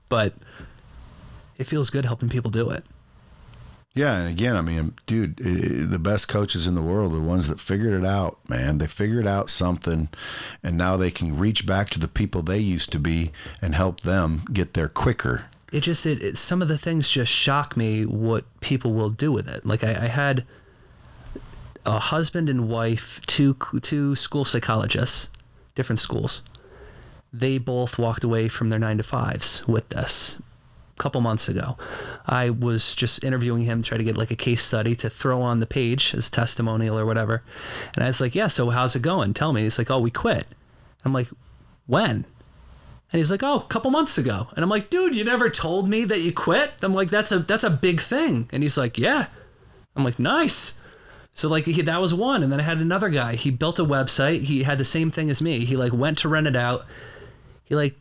but it feels good helping people do it. Yeah. And again, I mean, dude, the best coaches in the world are the ones that figured it out, man. They figured out something, and now they can reach back to the people they used to be and help them get there quicker. Some of the things just shock me what people will do with it. Like I had a husband and wife, two school psychologists, different schools. They both walked away from their 9-to-5s with this a couple months ago. I was just interviewing him, try to get like a case study to throw on the page as testimonial or whatever. And I was like, yeah, so how's it going? Tell me. He's like, oh, we quit. I'm like, when? And he's like, oh, a couple months ago. And I'm like, dude, you never told me that you quit. I'm like, that's a big thing. And he's like, yeah. I'm like, nice. So like that was one. And then I had another guy. He built a website. He had the same thing as me. He like went to rent it out. He like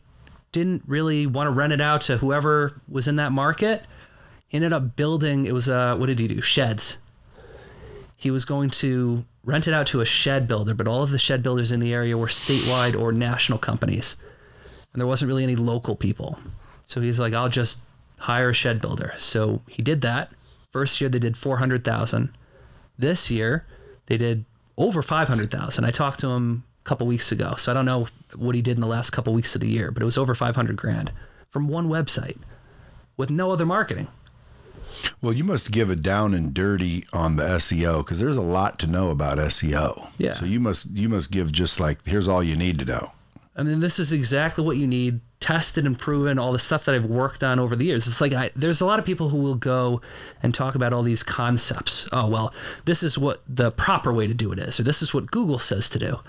didn't really want to rent it out to whoever was in that market. He ended up building, it was what did he do? Sheds. He was going to rent it out to a shed builder, but all of the shed builders in the area were statewide or national companies. And there wasn't really any local people. So he's like, I'll just hire a shed builder. So he did that. First year they did 400,000. This year they did over 500,000. I talked to him a couple weeks ago, so I don't know what he did in the last couple weeks of the year, but it was over 500 grand from one website with no other marketing. Well, you must give it down and dirty on the SEO, because there's a lot to know about SEO. Yeah. So you must give just like, here's all you need to know. I mean, this is exactly what you need, tested and proven, all the stuff that I've worked on over the years. It's like there's a lot of people who will go and talk about all these concepts. Oh, well, this is what the proper way to do it is, or this is what Google says to do.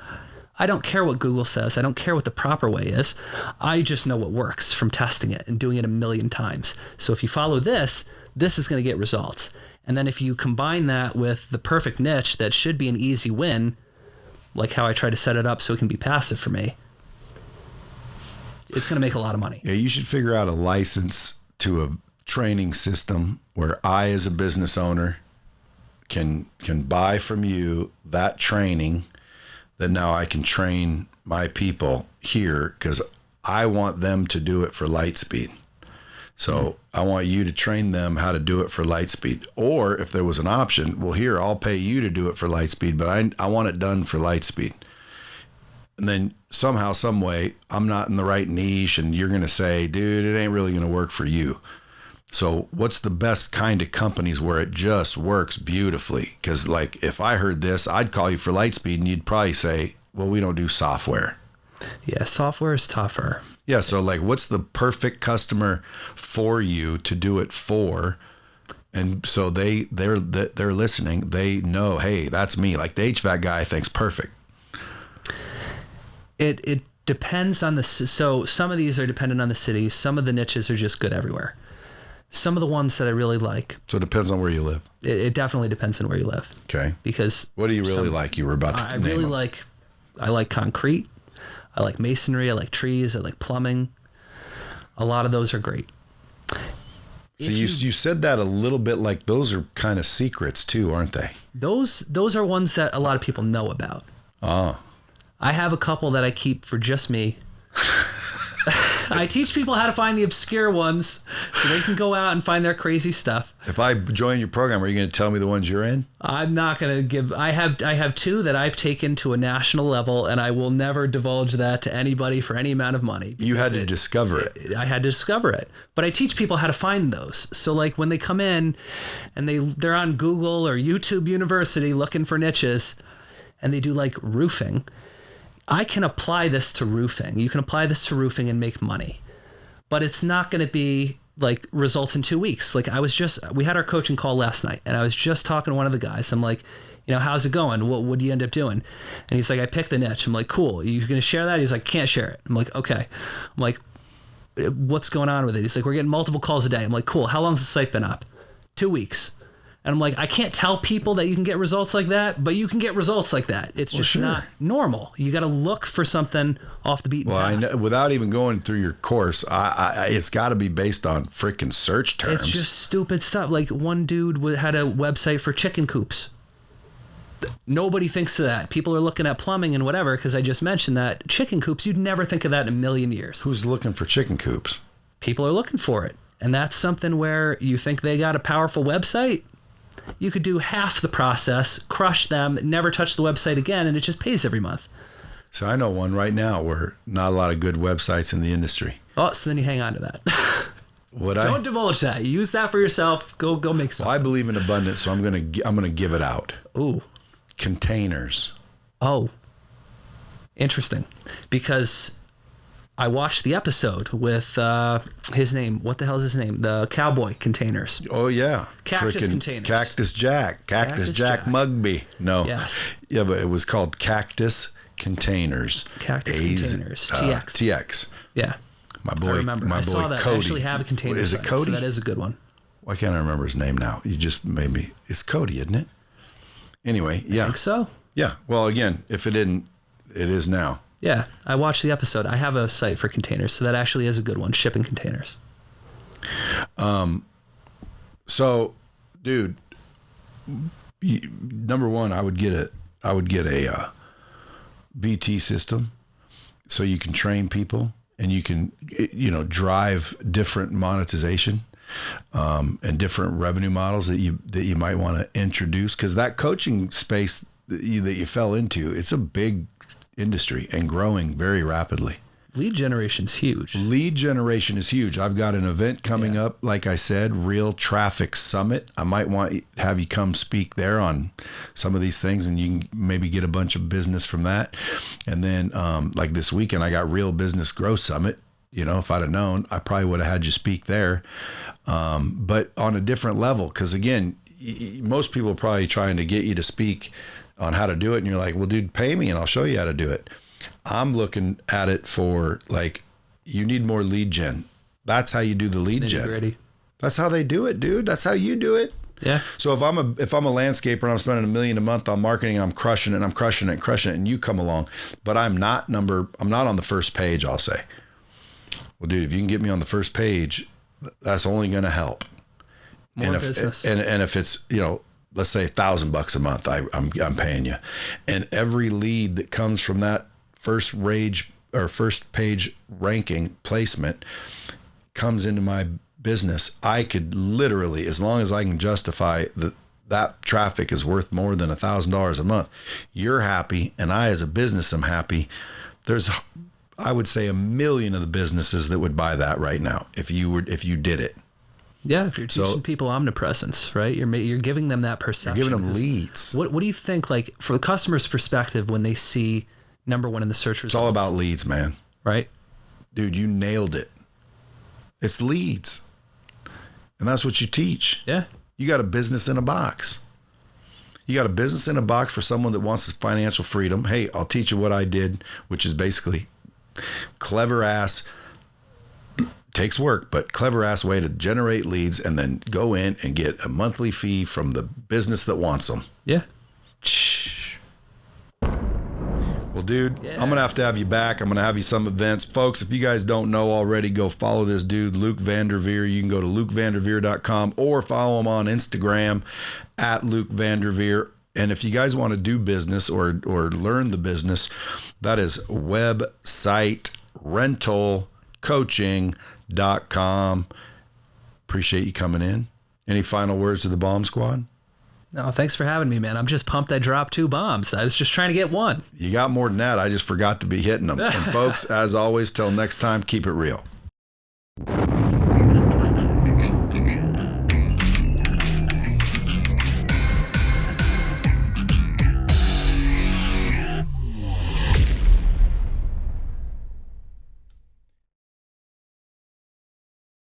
I don't care what Google says. I don't care what the proper way is. I just know what works from testing it and doing it a million times. So if you follow this is going to get results. And then if you combine that with the perfect niche that should be an easy win, like how I try to set it up so it can be passive for me, it's going to make a lot of money. Yeah, you should figure out a license to a training system where I, as a business owner, can buy from you that training. Then now I can train my people here because I want them to do it for Lightspeed. So I want you to train them how to do it for Lightspeed. Or if there was an option, well, here, I'll pay you to do it for Lightspeed, but I want it done for Lightspeed. And then somehow, some way, I'm not in the right niche, and you're going to say, dude, it ain't really going to work for you. So what's the best kind of companies where it just works beautifully? Because like if I heard this, I'd call you for Lightspeed, and you'd probably say, well, we don't do software. Yeah, software is tougher. Yeah, so like what's the perfect customer for you to do it for? And so they're listening. They know, hey, that's me. Like the HVAC guy thinks perfect. It depends on so some of these are dependent on the city. Some of the niches are just good everywhere. Some of the ones that I really like. So it depends on where you live. It definitely depends on where you live. Okay. Because what do you really like? You were about to name them. I like concrete. I like masonry. I like trees. I like plumbing. A lot of those are great. So you said that a little bit like those are kind of secrets too, aren't they? Those are ones that a lot of people know about. Oh. I have a couple that I keep for just me. I teach people how to find the obscure ones so they can go out and find their crazy stuff. If I join your program, are you going to tell me the ones you're in? I'm not going to give. I have two that I've taken to a national level, and I will never divulge that to anybody for any amount of money. You had to discover it. I had to discover it. But I teach people how to find those. So like when they come in and they're on Google or YouTube University looking for niches, and they do like roofing, I can apply this to roofing. You can apply this to roofing and make money, but it's not going to be like results in 2 weeks. Like we had our coaching call last night, and I was just talking to one of the guys. I'm like, how's it going? What do you end up doing? And he's like, I picked the niche. I'm like, cool. You going to share that? He's like, can't share it. I'm like, okay. I'm like, what's going on with it? He's like, we're getting multiple calls a day. I'm like, cool. How long's the site been up? 2 weeks. And I'm like, I can't tell people that you can get results like that, but you can get results like that. It's just not normal. You got to look for something off the beaten path. I know, without even going through your course, it's got to be based on freaking search terms. It's just stupid stuff. Like one dude had a website for chicken coops. Nobody thinks of that. People are looking at plumbing and whatever, because I just mentioned that. Chicken coops, you'd never think of that in a million years. Who's looking for chicken coops? People are looking for it. And that's something where you think they got a powerful website. You could do half the process, crush them, never touch the website again, and it just pays every month. So I know one right now where not a lot of good websites in the industry. Oh, so then you hang on to that. Don't divulge that. Use that for yourself. Go make something. Well, I believe in abundance, so I'm gonna give it out. Ooh. Containers. Oh. Interesting. Because I watched the episode with his name. What the hell is his name? The cowboy containers. Oh, yeah. Cactus containers. Cactus Jack Mugby. No. Yes. Yeah, but it was called Cactus Containers. Cactus Containers. TX. TX. Yeah. My boy, I remember. I saw that. Cody. I actually have a container. Is it Cody? So that is a good one. Why can't I remember his name now? You just made me. It's Cody, isn't it? Anyway, yeah. I think so. Yeah. Well, again, if it didn't, it is now. Yeah, I watched the episode. I have a site for containers, so that actually is a good one, shipping containers. So, dude, number one, I would get a VT system so you can train people and you can, drive different monetization and different revenue models that you might want to introduce, because that coaching space that you fell into, it's a big industry and growing very rapidly. Lead generation's huge. Lead generation is huge. I've got an event coming up, like I said, Real Traffic Summit. I might have you come speak there on some of these things, and you can maybe get a bunch of business from that. And then like this weekend, I got Real Business Growth Summit. If I'd have known, I probably would have had you speak there, but on a different level. Because again, most people are probably trying to get you to speak on how to do it, and you're like, well, dude, pay me and I'll show you how to do it. I'm looking at it for, like, you need more lead gen. That's how you do the lead gen. That's how they do it, dude. That's how you do it. Yeah. So if I'm a landscaper and I'm spending $1 million a month on marketing, and I'm crushing it, and you come along, but I'm not on the first page, I'll say, well, dude, if you can get me on the first page, that's only going to help. More business. And if it's, let's say $1,000 a month, I'm paying you, and every lead that comes from that first page ranking placement comes into my business, I could literally, as long as I can justify that traffic is worth more than $1,000 a month, you're happy, and I as a business am happy. There's, I would say, 1 million of the businesses that would buy that right now if you did it. Yeah, if you're teaching people omnipresence, right? You're giving them that perception. You're giving them leads. What do you think, like, for the customer's perspective, when they see number one in the search results? It's all about leads, man. Right? Dude, you nailed it. It's leads. And that's what you teach. Yeah. You got a business in a box. You got a business in a box for someone that wants financial freedom. Hey, I'll teach you what I did, which is basically clever ass, takes work, but clever ass way to generate leads and then go in and get a monthly fee from the business that wants them. Yeah. Well, dude, yeah. I'm going to have you back. I'm going to have you some events. Folks, if you guys don't know already, go follow this dude, Luke Vanderveer. You can go to lukevanderveer.com or follow him on Instagram at Luke Vanderveer. And if you guys want to do business or learn the business, that is website rental coaching.com. Appreciate you coming in. Any final words to the bomb squad? No, thanks for having me, man. I'm just pumped I dropped 2 bombs. I was just trying to get one. You got more than that. I just forgot to be hitting them. And folks, as always, till next time, keep it real.